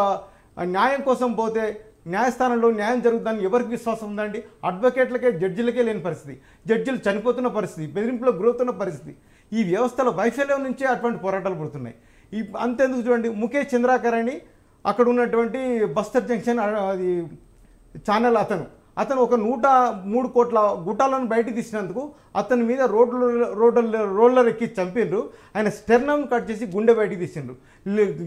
న్యాయం కోసం పోతే న్యాయస్థానంలో న్యాయం జరుగుతుందని ఎవరికి విశ్వాసం ఉందండి? అడ్వకేట్లకే, జడ్జిలకే లేని పరిస్థితి, జడ్జిలు చనిపోతున్న పరిస్థితి, బెదిరింపులో గురవుతున్న పరిస్థితి. ఈ వ్యవస్థల వైఫల్యం నుంచే అటువంటి పోరాటాలు పడుతున్నాయి. అంతెందుకు చూడండి, ముఖేష్ చంద్రాకర్ అని అక్కడ ఉన్నటువంటి బస్తర్ జంక్షన్ అది ఛానల్ అతను ఒక 103 కోట్ల గుట్టాలను బయటికి తీసినందుకు అతని మీద రోడ్లర్ ఎక్కి చంపిండ్రు. ఆయన స్టెర్నమ్ కట్ చేసి గుండె బయటికి తీసిండ్రు,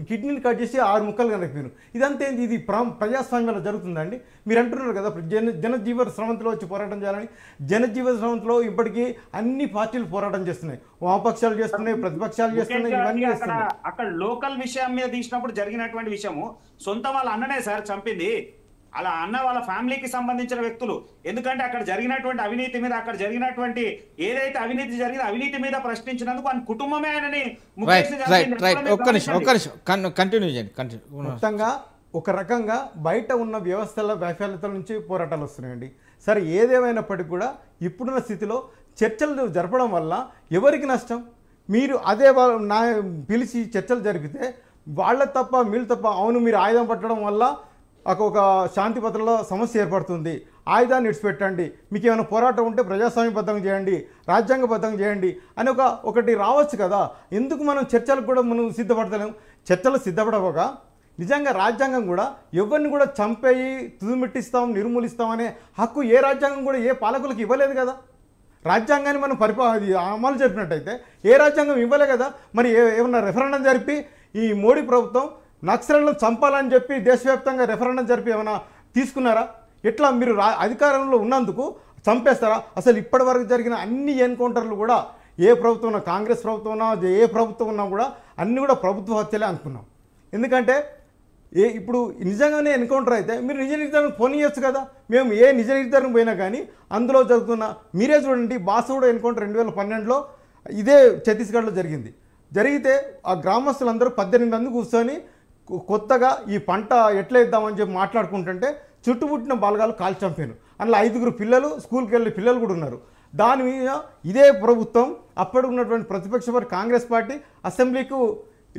కిడ్నీలు కట్ చేసి 6 ముక్కలు కనిపించారు. ఇదంతా ఏంది? ఇది ప్రజాస్వామ్యంలో జరుగుతుందండి. మీరు అంటున్నారు కదా జనజీవన స్రవంతిలో వచ్చి పోరాటం చేయాలని. జనజీవన స్రవంతిలో ఇప్పటికీ అన్ని పార్టీలు పోరాటం చేస్తున్నాయి, వామపక్షాలు చేస్తున్నాయి, ప్రతిపక్షాలు చేస్తున్నాయి, ఇవన్నీ చేస్తున్నాయి. అక్కడ లోకల్ విషయం మీద తీసినప్పుడు జరిగినటువంటి విషయము సొంత వాళ్ళ అన్ననే సార్ చంపింది, అలా అన్న వాళ్ళ ఫ్యామిలీకి సంబంధించిన వ్యక్తులు. ఎందుకంటే అక్కడ జరిగినటువంటి అవినీతి మీద, అక్కడ జరిగినటువంటి ఏదైతే అవినీతి జరిగిందో అవినీతి మీద ప్రశ్నించినందుకు ఆయన కుటుంబమే ఆయనని కంటిన్యూ చేయండి. మొత్తంగా ఒక రకంగా బయట ఉన్న వ్యవస్థల వైఫల్యతల నుంచి పోరాటాలు వస్తున్నాయండి. సరే, ఏదేమైనప్పటికీ కూడా ఇప్పుడున్న స్థితిలో చర్చలు జరపడం వల్ల ఎవరికి నష్టం? మీరు అదే పిలిచి చర్చలు జరిపితే వాళ్ళ తప్ప వీళ్ళు తప్ప, అవును మీరు ఆయుధం పట్టడం వల్ల ఒక శాంతి భద్రతలో సమస్య ఏర్పడుతుంది, ఆయుధాన్ని విడిచిపెట్టండి, మీకు ఏమైనా పోరాటం ఉంటే ప్రజాస్వామ్యబద్ధంగా చేయండి, రాజ్యాంగబద్ధంగా చేయండి అని ఒకటి రావచ్చు కదా. ఎందుకు మనం చర్చలకు కూడా మనం సిద్ధపడతలేం? చర్చలు సిద్ధపడవక నిజంగా రాజ్యాంగం కూడా ఎవరిని కూడా చంపేయి తుదిమిట్టిస్తాం, నిర్మూలిస్తామనే హక్కు ఏ రాజ్యాంగం కూడా ఏ పాలకులకు ఇవ్వలేదు కదా. రాజ్యాంగాన్ని మనం అమలు జరిపినట్టయితే ఏ రాజ్యాంగం ఇవ్వలే కదా. మరి ఏమన్నా రెఫరెండం జరిపి ఈ మోడీ ప్రభుత్వం నక్సలను చంపాలని చెప్పి దేశవ్యాప్తంగా రెఫరెండం జరిపి ఏమైనా తీసుకున్నారా? ఎట్లా మీరు అధికారంలో ఉన్నందుకు చంపేస్తారా? అసలు ఇప్పటి వరకు జరిగిన అన్ని ఎన్కౌంటర్లు కూడా ఏ ప్రభుత్వం ఉన్నా, కాంగ్రెస్ ప్రభుత్వం ఉన్నా, ఏ ప్రభుత్వం ఉన్నా కూడా అన్నీ కూడా ప్రభుత్వ హత్యలే అనుకున్నాం. ఎందుకంటే ఇప్పుడు నిజంగానే ఎన్కౌంటర్ అయితే మీరు నిజ నిర్ధారణ పోనీయచ్చు కదా. మేము ఏ నిజ నిర్ధారణ పోయినా కానీ అందులో జరుగుతున్న మీరే చూడండి. బాసగూడ ఎన్కౌంటర్ 2012లో ఇదే ఛత్తీస్గఢ్లో జరిగితే ఆ గ్రామస్తులందరూ 18 మంది కూర్చొని కొత్తగా ఈ పంట ఎట్లా ఇద్దామని చెప్పి మాట్లాడుకుంటుంటే చుట్టుముట్టిన బలగాలు కాల్చి చంపాను. అందులో 5 పిల్లలు, స్కూల్కి వెళ్ళే పిల్లలు కూడా ఉన్నారు. దాని మీద ఇదే ప్రభుత్వం అప్పుడు ఉన్నటువంటి ప్రతిపక్ష పార్టీ కాంగ్రెస్ పార్టీ అసెంబ్లీకి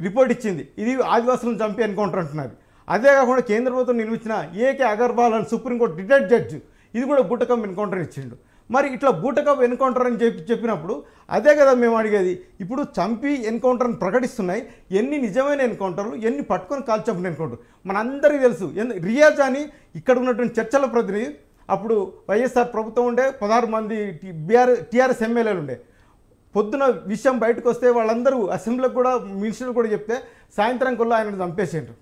రిపోర్ట్ ఇచ్చింది, ఇది ఆదివాసులను చంపి ఎన్కౌంటర్ అంటున్నారు. అదే కాకుండా కేంద్ర ప్రభుత్వం నిర్మించిన ఏకే అగర్వాల్ అని సుప్రీంకోర్టు రిటైర్డ్ జడ్జి ఇది కూడా బూటకం ఎన్కౌంటర్ ఇచ్చిండు. మరి ఇట్లా బూటకప్ ఎన్కౌంటర్ అని చెప్పినప్పుడు అదే కదా మేము అడిగేది. ఇప్పుడు చంపి ఎన్కౌంటర్ని ప్రకటిస్తున్నాయి, ఎన్ని నిజమైన ఎన్కౌంటర్లు, ఎన్ని పట్టుకొని కాల్ చంపిన ఎన్కౌంటర్ మనందరికీ తెలుసు. రియాజ్ అని ఇక్కడ ఉన్నటువంటి చర్చల ప్రతినిధి, అప్పుడు వైఎస్ఆర్ ప్రభుత్వం ఉండే 16 మంది టీఆర్ఎస్ ఎమ్మెల్యేలు ఉండే. పొద్దున విషయం బయటకు వస్తే వాళ్ళందరూ అసెంబ్లీకి కూడా మినిస్టర్లు కూడా చెప్తే సాయంత్రం కొల్ల ఆయన చంపేసేంటారు.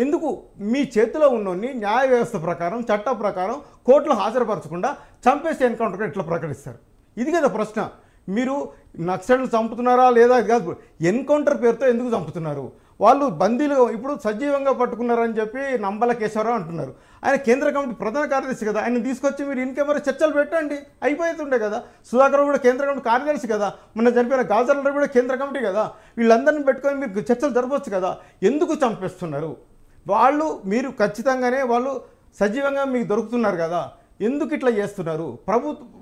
ఎందుకు? మీ చేతిలో ఉన్నోన్ని న్యాయ వ్యవస్థ ప్రకారం, చట్ట ప్రకారం కోర్టులో హాజరుపరచకుండా చంపేసి ఎన్కౌంటర్ ఎట్లా ప్రకటిస్తారు? ఇది కదా ప్రశ్న. మీరు నక్సల్ని చంపుతున్నారా లేదా కాదు, ఎన్కౌంటర్ పేరుతో ఎందుకు చంపుతున్నారు? వాళ్ళు బందీలుగా ఇప్పుడు సజీవంగా పట్టుకున్నారని చెప్పి నంబల కేశవరావు అంటున్నారు. ఆయన కేంద్ర కమిటీ ప్రధాన కార్యదర్శి కదా, ఆయన తీసుకొచ్చి మీరు ఇన్ కెమెరా చర్చలు పెట్టండి, అయిపోతుండే కదా. సుధాకర్ కూడా కేంద్ర కమిటీ కార్యదర్శి కదా, మొన్న చనిపోయిన గాజర్ల కూడా కేంద్ర కమిటీ కదా. వీళ్ళందరినీ పెట్టుకొని మీరు చర్చలు జరపవచ్చు కదా. ఎందుకు చంపేస్తున్నారు? మీరు ఖచ్చితంగానే వాళ్ళు సజీవంగా మీకు దొరుకుతున్నారు కదా, ఎందుకు ఇట్లా చేస్తున్నారు?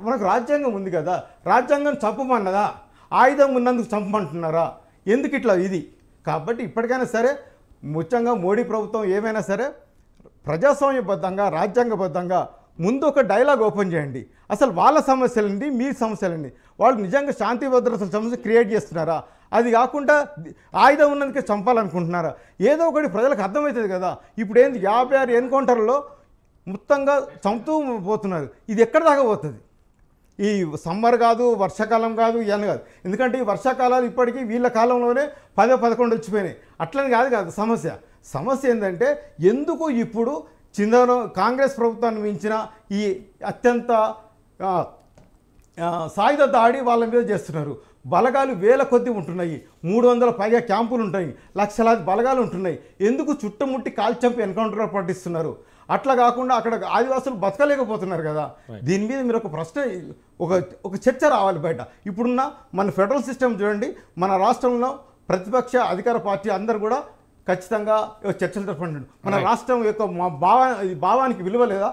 మనకు రాజ్యాంగం ఉంది కదా, రాజ్యాంగం చంపమన్నదా? ఆయుధం ఉన్నందుకు చంపమంటున్నారా? ఎందుకు ఇట్లా? ఇది కాబట్టి ఇప్పటికైనా సరే ముఖ్యంగా మోడీ ప్రభుత్వం ఏమైనా సరే ప్రజాస్వామ్యబద్ధంగా, రాజ్యాంగబద్ధంగా ముందు ఒక డైలాగ్ ఓపెన్ చేయండి. అసలు వాళ్ళ సమస్యలండి, మీ సమస్యలండి, వాళ్ళు నిజంగా శాంతి భద్రతల సమస్య క్రియేట్ చేస్తున్నారా? అది కాకుండా ఆయుధం ఉన్నందుకే చంపాలనుకుంటున్నారా? ఏదో ఒకటి ప్రజలకు అర్థమవుతుంది కదా. ఇప్పుడు ఏంది 56 ఎన్కౌంటర్లో మొత్తంగా చంపుతూ పోతున్నారు. ఇది ఎక్కడ దాకా పోతుంది? ఈ సమ్మర్ కాదు, వర్షాకాలం కాదు, ఇవన్నీ కాదు. ఎందుకంటే ఈ వర్షాకాలాలు ఇప్పటికీ వీళ్ళ కాలంలోనే 10-11 వచ్చిపోయినాయి. అట్లని కాదు సమస్య ఏంటంటే ఎందుకు ఇప్పుడు కాంగ్రెస్ ప్రభుత్వాన్ని మించిన ఈ అత్యంత సాయుధ దాడి వాళ్ళ మీద చేస్తున్నారు. బలగాలు వేల కొద్ది ఉంటున్నాయి, 300 పైగా క్యాంపులు ఉంటాయి, లక్షలాది బలగాలు ఉంటున్నాయి. ఎందుకు చుట్టుముట్టి కాల్చంపి ఎన్కౌంటర్ పట్టిస్తున్నారు? అట్లా కాకుండా అక్కడ ఆదివాసులు బతకలేకపోతున్నారు కదా. దీని మీద మీరు ఒక ప్రశ్న, ఒక చర్చ రావాలి బయట. ఇప్పుడున్న మన ఫెడరల్ సిస్టమ్ చూడండి, మన రాష్ట్రంలో ప్రతిపక్ష అధికార పార్టీ అందరూ కూడా ఖచ్చితంగా చర్చలు జరపండి. మన రాష్ట్రం యొక్క భావానికి విలువ లేదా?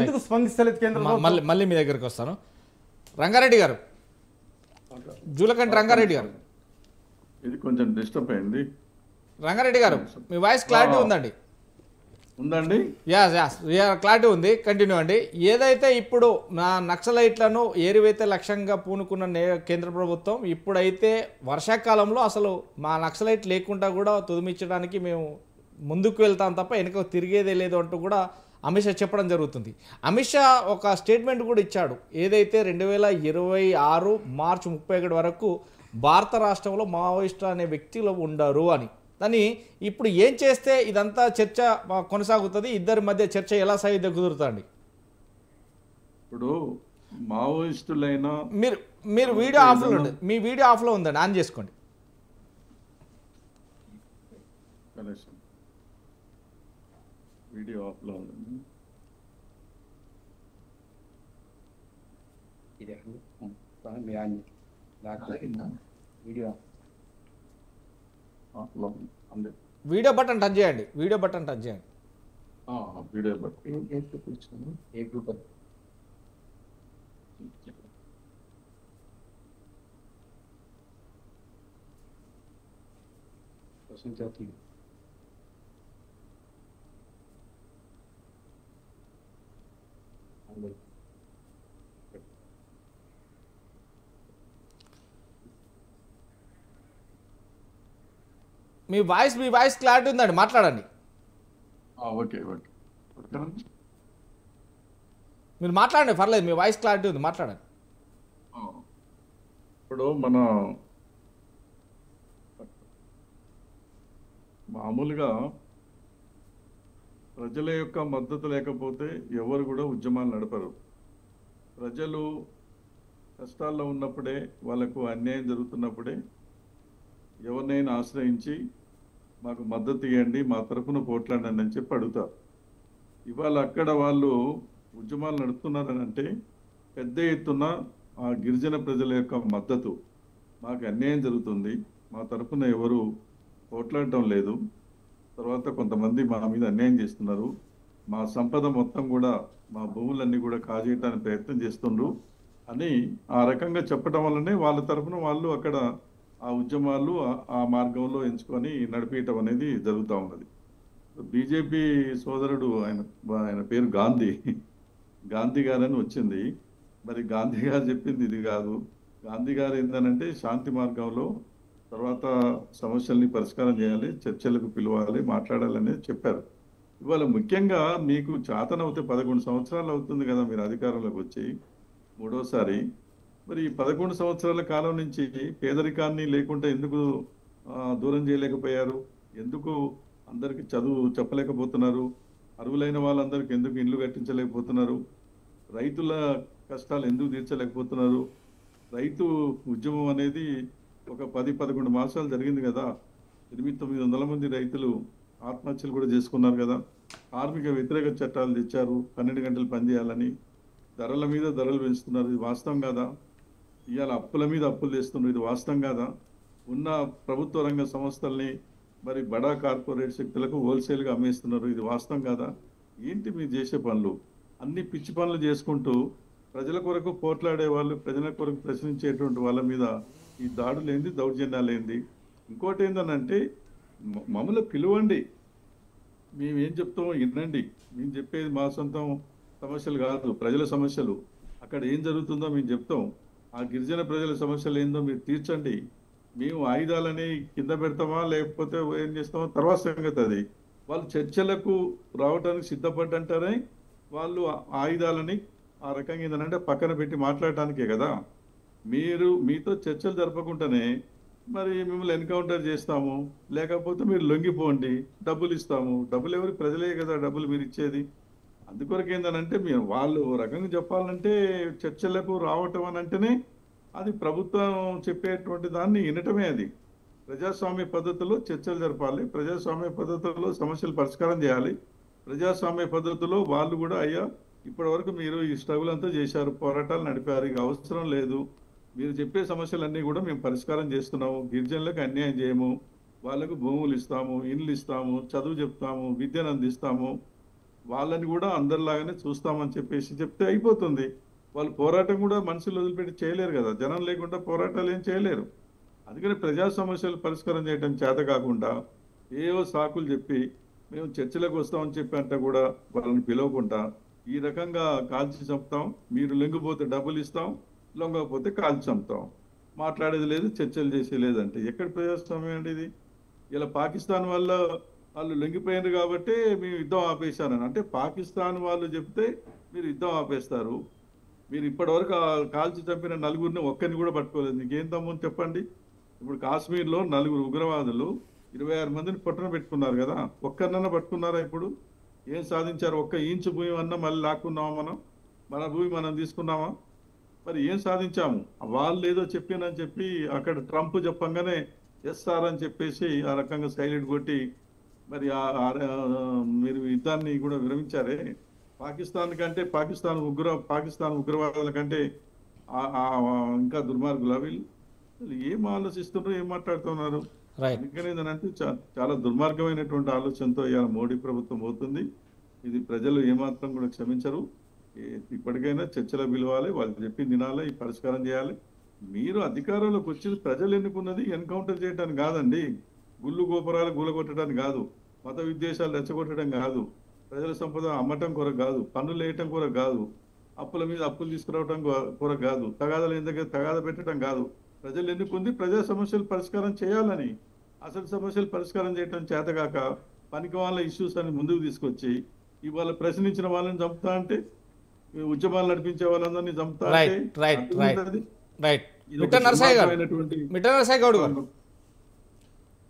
ఎందుకు స్పందిస్తలేదు కేంద్రం? మళ్ళీ మీ దగ్గరికి వస్తాను. రంగారెడ్డి గారు, జూలకంటి రంగారెడ్డి గారు, ఇది కొంచెం డిస్టర్బ్ అయింది. రంగారెడ్డి గారు మీ వాయిస్ క్లారిటీ ఉందండి? ఉందండి, క్లారిటీ ఉంది, కంటిన్యూ అండి. ఏదైతే ఇప్పుడు నా నక్సలైట్లను ఏరివైతే లక్ష్యంగా పూనుకున్న కేంద్ర ప్రభుత్వం ఇప్పుడైతే వర్షాకాలంలో అసలు మా నక్సలైట్ లేకుండా కూడా తుదిమించడానికి మేము ముందుకు వెళ్తాం తప్ప వెనుక తిరిగేదే లేదు అంటూ కూడా అమిత్ షా చెప్పడం జరుగుతుంది. అమిత్ షా ఒక స్టేట్మెంట్ కూడా ఇచ్చాడు, ఏదైతే 2026 మార్చి 31 వరకు భారత రాష్ట్రంలో మావోయిస్టు అనే వ్యక్తులు ఉండరు అని. కానీ ఇప్పుడు ఏం చేస్తే ఇదంతా చర్చ కొనసాగుతుంది, ఇద్దరి మధ్య చర్చ ఎలా సాగితే కుదురుతుంది? ఇప్పుడు మావోయిస్టులైనా మీరు మీరు వీడియో ఆఫ్లో ఉండండి, మీ వీడియో ఆఫ్లో ఉందండి, ఆన్ చేసుకోండి. వీడియో ఆఫ్లో ఉంది. ఆఫ్లో ఉంది. వీడియో బటన్ టచ్ చేయండి, వీడియో బటన్ టచ్ చేయండి. వీడియో బట్టి ఏ గ్రూప్ మీ వాయిస్ క్లారిటీ ఉందండి, మాట్లాడండి. Okay okay. మీరు మాట్లాడండి, పర్లేదు, మీ వాయిస్ క్లారిటీ ఉంది, మాట్లాడండి. ఇప్పుడు మన మామూలుగా ప్రజల యొక్క మద్దతు లేకపోతే ఎవరు కూడా ఉద్యమాలు నడపరు. ప్రజలు కష్టాల్లో ఉన్నప్పుడే, వాళ్ళకు అన్యాయం జరుగుతున్నప్పుడే ఎవరినైనా ఆశ్రయించి మాకు మద్దతు ఇవ్వండి, మా తరఫున పోట్లాడండి అని చెప్పి అడుగుతారు. ఇవాళ అక్కడ వాళ్ళు ఉద్యమాలు నడుపుతున్నారని అంటే పెద్ద ఎత్తున ఆ గిరిజన ప్రజల యొక్క మద్దతు, మాకు అన్యాయం జరుగుతుంది, మా తరఫున ఎవరు పోట్లాడటం లేదు, తర్వాత కొంతమంది మా మీద అన్యాయం చేస్తున్నారు, మా సంపద మొత్తం కూడా, మా భూములన్నీ కూడా కాజేయడానికి ప్రయత్నం చేస్తుండ్రు అని ఆ రకంగా చెప్పడం వల్లనే వాళ్ళ తరఫున వాళ్ళు అక్కడ ఆ ఉద్యమాలు ఆ మార్గంలో ఎంచుకొని నడిపించడం అనేది జరుగుతూ ఉన్నది. బీజేపీ సోదరుడు ఆయన పేరు గాంధీ గారని వచ్చింది. మరి గాంధీ గారు చెప్పింది ఇది కాదు. గాంధీ గారు ఏంటంటే శాంతి మార్గంలో తర్వాత సమస్యల్ని పరిష్కారం చేయాలి, చర్చలకు పిలవాలి, మాట్లాడాలని చెప్పారు. ఇవాళ ముఖ్యంగా మీకు చేతనవుతే 11 సంవత్సరాలు అవుతుంది కదా మీరు అధికారంలోకి వచ్చి, మూడోసారి. మరి ఈ 11 సంవత్సరాల కాలం నుంచి పేదరికాన్ని లేకుండా ఎందుకు దూరం చేయలేకపోయారు? ఎందుకు అందరికీ చదువు చెప్పలేకపోతున్నారు? అర్హులైన వాళ్ళందరికీ ఎందుకు ఇండ్లు కట్టించలేకపోతున్నారు? రైతుల కష్టాలు ఎందుకు తీర్చలేకపోతున్నారు? రైతు ఉద్యమం అనేది ఒక 10-11 మాసాలు జరిగింది కదా. 800-900 మంది రైతులు ఆత్మహత్యలు కూడా చేసుకున్నారు కదా. కార్మిక వ్యతిరేక చట్టాలు తెచ్చారు, 12 గంటలు పనిచేయాలని. ధరల మీద ధరలు పెంచుతున్నారు, ఇది వాస్తవం కాదా? ఇవాళ అప్పుల మీద అప్పులు తెస్తున్నారు, ఇది వాస్తవం కాదా? ఉన్న ప్రభుత్వ రంగ సంస్థల్ని మరి బడా కార్పొరేట్ శక్తులకు హోల్సేల్గా అమ్మేస్తున్నారు, ఇది వాస్తవం కాదా? ఏంటి మీరు చేసే పనులు? అన్ని పిచ్చి పనులు చేసుకుంటూ ప్రజల కొరకు పోట్లాడే వాళ్ళు, ప్రజల కొరకు ప్రశ్నించేటువంటి వాళ్ళ మీద ఈ దాడులు ఏంది, దౌర్జన్యాలు ఏంది? ఇంకోటి ఏంటనంటే మమ్మల్ని పిలవండి, మేమేం చెప్తామో వినండి. మేము చెప్పేది మా సొంతం సమస్యలు కాదు, ప్రజల సమస్యలు. అక్కడ ఏం జరుగుతుందో మేము చెప్తాం. ఆ గిరిజన ప్రజల సమస్యలు ఏందో మీరు తీర్చండి. మేము ఆయుధాలని కింద పెడతామా లేకపోతే ఏం చేస్తామో తర్వాత సంగతి అది. వాళ్ళు చర్చలకు రావడానికి సిద్ధపడ్డంటారే, వాళ్ళు ఆయుధాలని ఆ రకంగా ఏంటంటే పక్కన పెట్టి మాట్లాడటానికే కదా. మీతో చర్చలు జరపకుండానే మరి మిమ్మల్ని ఎన్కౌంటర్ చేస్తాము, లేకపోతే మీరు లొంగిపోండి, డబ్బులు ఇస్తాము. డబ్బులు ఎవరు? ప్రజలే కదా డబ్బులు మీరు ఇచ్చేది. అందుకొరకు ఏంటంటే మీరు వాళ్ళు రకంగా చెప్పాలంటే చర్చలకు రావటం అని అంటేనే అది ప్రభుత్వం చెప్పేటువంటి దాన్ని వినటమే. అది ప్రజాస్వామ్య పద్ధతిలో చర్చలు జరపాలి, ప్రజాస్వామ్య పద్ధతిలో సమస్యలు పరిష్కారం చేయాలి. ప్రజాస్వామ్య పద్ధతిలో వాళ్ళు కూడా అయ్యా ఇప్పటి వరకు మీరు ఈ స్ట్రగుల్ అంతా చేశారు, పోరాటాలు నడిపారు, ఇక అవసరం లేదు, మీరు చెప్పే సమస్యలన్నీ కూడా మేము పరిష్కారం చేస్తున్నాము, గిరిజనులకు అన్యాయం చేయము, వాళ్ళకు భూములు ఇస్తాము, ఇండ్లు ఇస్తాము, చదువు చెప్తాము, విద్యను అందిస్తాము, వాళ్ళని కూడా అందరిలాగానే చూస్తామని చెప్పేసి చెప్తే అయిపోతుంది. వాళ్ళు పోరాటం కూడా మనుషులు వదిలిపెట్టి చేయలేరు కదా, జనం లేకుండా పోరాటాలు ఏం చేయలేరు. అందుకని ప్రజా సమస్యలు పరిష్కారం చేయడం చేత కాకుండా ఏవో సాకులు చెప్పి మేము చర్చలకు వస్తామని చెప్పి అంటే కూడా వాళ్ళని పిలవకుండా ఈ రకంగా కాల్చి చంపుతాం, మీరు లొంగిపోతే డబ్బులు ఇస్తాం, లొంగకపోతే కాల్చి చంపుతాం, మాట్లాడేది లేదు, చర్చలు చేసేది లేదంటే ఎక్కడ ప్రజాస్వామ్యం అండి ఇది? ఇలా పాకిస్తాన్ వల్ల వాళ్ళు లొంగిపోయారు కాబట్టి మేము యుద్ధం ఆపేశారని. అంటే పాకిస్తాన్ వాళ్ళు చెప్తే మీరు యుద్ధం ఆపేస్తారు. మీరు ఇప్పటివరకు కాల్చి చంపిన నలుగురిని ఒక్కరిని కూడా పట్టుకోలేదు. మీకేం తమ్ముని చెప్పండి. ఇప్పుడు కాశ్మీర్లో 4 ఉగ్రవాదులు 26 మందిని పొట్టన పెట్టుకున్నారు కదా, ఒక్కరినన్నా పట్టుకున్నారా? ఇప్పుడు ఏం సాధించారు? ఒక్క ఇంచు భూమి అన్నా మళ్ళీ లాక్కున్నామా? మన భూమి మనం తీసుకున్నామా? మరి ఏం సాధించాము? వాళ్ళు ఏదో చెప్పానని చెప్పి అక్కడ ట్రంప్ చెప్పంగానే ఎస్ఆర్ అని చెప్పేసి ఆ రకంగా సైలెంట్ కొట్టి మరి మీరు యుద్ధాన్ని కూడా విరమించారే. పాకిస్తాన్ కంటే పాకిస్తాన్ ఉగ్రవాదుల కంటే ఇంకా దుర్మార్గులా వీళ్ళు? ఏం ఆలోచిస్తున్నారు, ఏం మాట్లాడుతున్నారు? అందుకని ఏంటంటే చాలా దుర్మార్గమైనటువంటి ఆలోచనతో ఇవాళ మోడీ ప్రభుత్వం పోతుంది. ఇది ప్రజలు ఏమాత్రం కూడా క్షమించరు. ఇప్పటికైనా చర్చలు పిలవాలి, వాళ్ళు చెప్పి తినాలి, ఈ పరిష్కారం చేయాలి. మీరు అధికారంలోకి వచ్చింది ప్రజలు ఎన్నుకున్నది ఎన్కౌంటర్ చేయడానికి కాదండి, గుళ్ళు గోపురాలు గూలగొట్టడానికి కాదు, మత విద్వేషాలు రెచ్చగొట్టడం కాదు, ప్రజల సంపద అమ్మటం కొరకు కాదు, పన్నులు వేయటం కొరకు కాదు, అప్పుల మీద అప్పులు తీసుకురావటం కొరకు కాదు, తగాదాలు దగ్గర తగాద పెట్టడం కాదు. ప్రజలు ఎన్నుకుంది ప్రజా సమస్యలు పరిష్కారం చేయాలని. అసలు సమస్యలు పరిష్కారం చేయటం చేతగాక పనికి వాళ్ళ ఇష్యూస్ అని ముందుకు తీసుకొచ్చి ఇవాళ ప్రశ్నించిన వాళ్ళని చంపుతా అంటే, ఉద్యమాలు నడిపించే వాళ్ళందరినీ చంపుతా అంటే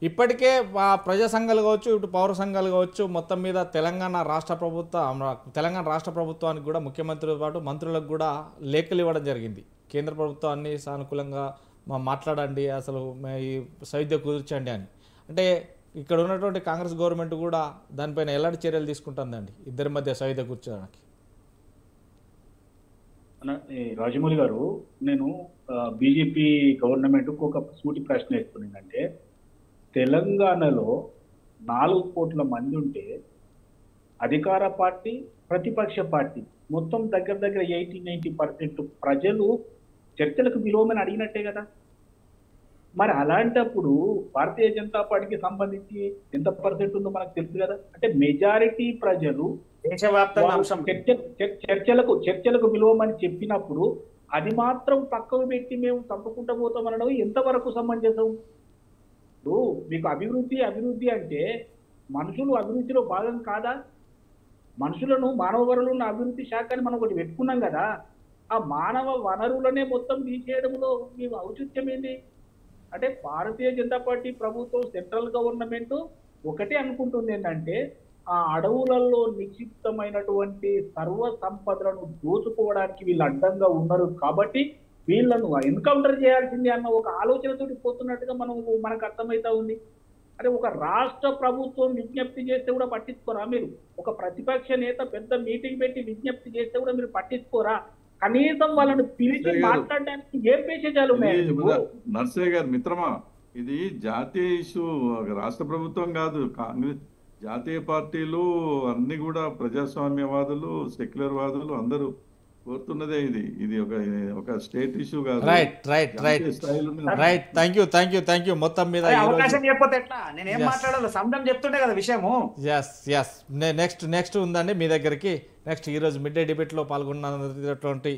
ఇప్పటికే ప్రజా సంఘాలు కావచ్చు, ఇటు పౌర సంఘాలు కావచ్చు, మొత్తం మీద తెలంగాణ రాష్ట్ర ప్రభుత్వానికి కూడా ముఖ్యమంత్రితో పాటు మంత్రులకు కూడా లేఖలు ఇవ్వడం జరిగింది. కేంద్ర ప్రభుత్వాన్ని సానుకూలంగా మాట్లాడండి, అసలు ఈ సైద్య కుదిర్చండి అని. అంటే ఇక్కడ ఉన్నటువంటి కాంగ్రెస్ గవర్నమెంట్ కూడా దానిపైన ఎలాంటి చర్యలు తీసుకుంటుందండి ఇద్దరి మధ్య సైద్య కూర్చోడానికి? రాజమౌళి గారు, నేను బీజేపీ గవర్నమెంట్కు ఒక సూటి ప్రశ్న వేస్తున్నాను. అంటే తెలంగాణలో 4 కోట్ల మంది ఉంటే అధికార పార్టీ, ప్రతిపక్ష పార్టీ మొత్తం దగ్గర 80-90% ప్రజలు చర్చలకు విలువమని అడిగినట్టే కదా. మరి అలాంటప్పుడు భారతీయ జనతా పార్టీకి సంబంధించి ఎంత పర్సెంట్ ఉందో మనకు తెలుసు కదా. అంటే మెజారిటీ ప్రజలు చర్చలకు విలువమని చెప్పినప్పుడు అది మాత్రం పక్కకు పెట్టి మేము తప్పుకుంటూ పోతాం అనడం ఎంతవరకు సమంజసం? మీకు అభివృద్ధి అంటే మనుషులు అభివృద్ధిలో భాగం కాదా? మనుషులను మానవ వనరులను అభివృద్ధి శాఖ అని మనం ఒకటి పెట్టుకున్నాం కదా. ఆ మానవ వనరులనే మొత్తం తీసేయడంలో మీ ఔచిత్యం ఏంటి? అంటే భారతీయ జనతా పార్టీ ప్రభుత్వం, సెంట్రల్ గవర్నమెంట్ ఒకటే అనుకుంటుంది ఏంటంటే ఆ అడవులలో నిక్షిప్తమైనటువంటి సర్వ సంపదలను దోచుకోవడానికి వీళ్ళు అడ్డంగా ఉన్నారు కాబట్టి వీళ్ళను ఎన్కౌంటర్ చేయాల్సింది అన్న ఒక ఆలోచనతోటి పోతున్నట్టుగా మనకు అర్థమవుతా ఉంది. అంటే ఒక రాష్ట్ర ప్రభుత్వం విజ్ఞప్తి చేస్తే కూడా పట్టించుకోరా మీరు? ఒక ప్రతిపక్ష నేత పెద్ద మీటింగ్ పెట్టి విజ్ఞప్తి చేస్తే కూడా మీరు పట్టించుకోరా? కనీసం వాళ్ళని పిలిచి మాట్లాడడానికి ఏం పేషేజాలు ఉన్నాయి? నర్సయ్య గారు మిత్రమా, ఇది జాతీయ ఇష్యూ, రాష్ట్ర ప్రభుత్వం కాదు. కాంగ్రెస్ జాతీయ పార్టీలు అన్ని కూడా ప్రజాస్వామ్యవాదులు, సెక్యులర్ వాదులు అందరూ కోరుతున్నదే ఇది ఒక స్టేట్ ఇష్యూ కాదు. రైట్. థ్యాంక్ యూ మొత్తం మీద అవకాశం చెప్పొద్దు ఎట్లా? నేనేం మాట్లాడాలో సమయం చెప్తుంటే కదా విషయము. నెక్స్ట్ ఉందండి మీ దగ్గరికి. నెక్స్ట్ ఈరోజు మిడ్ డే డిబేట్లో పాల్గొన్నటువంటి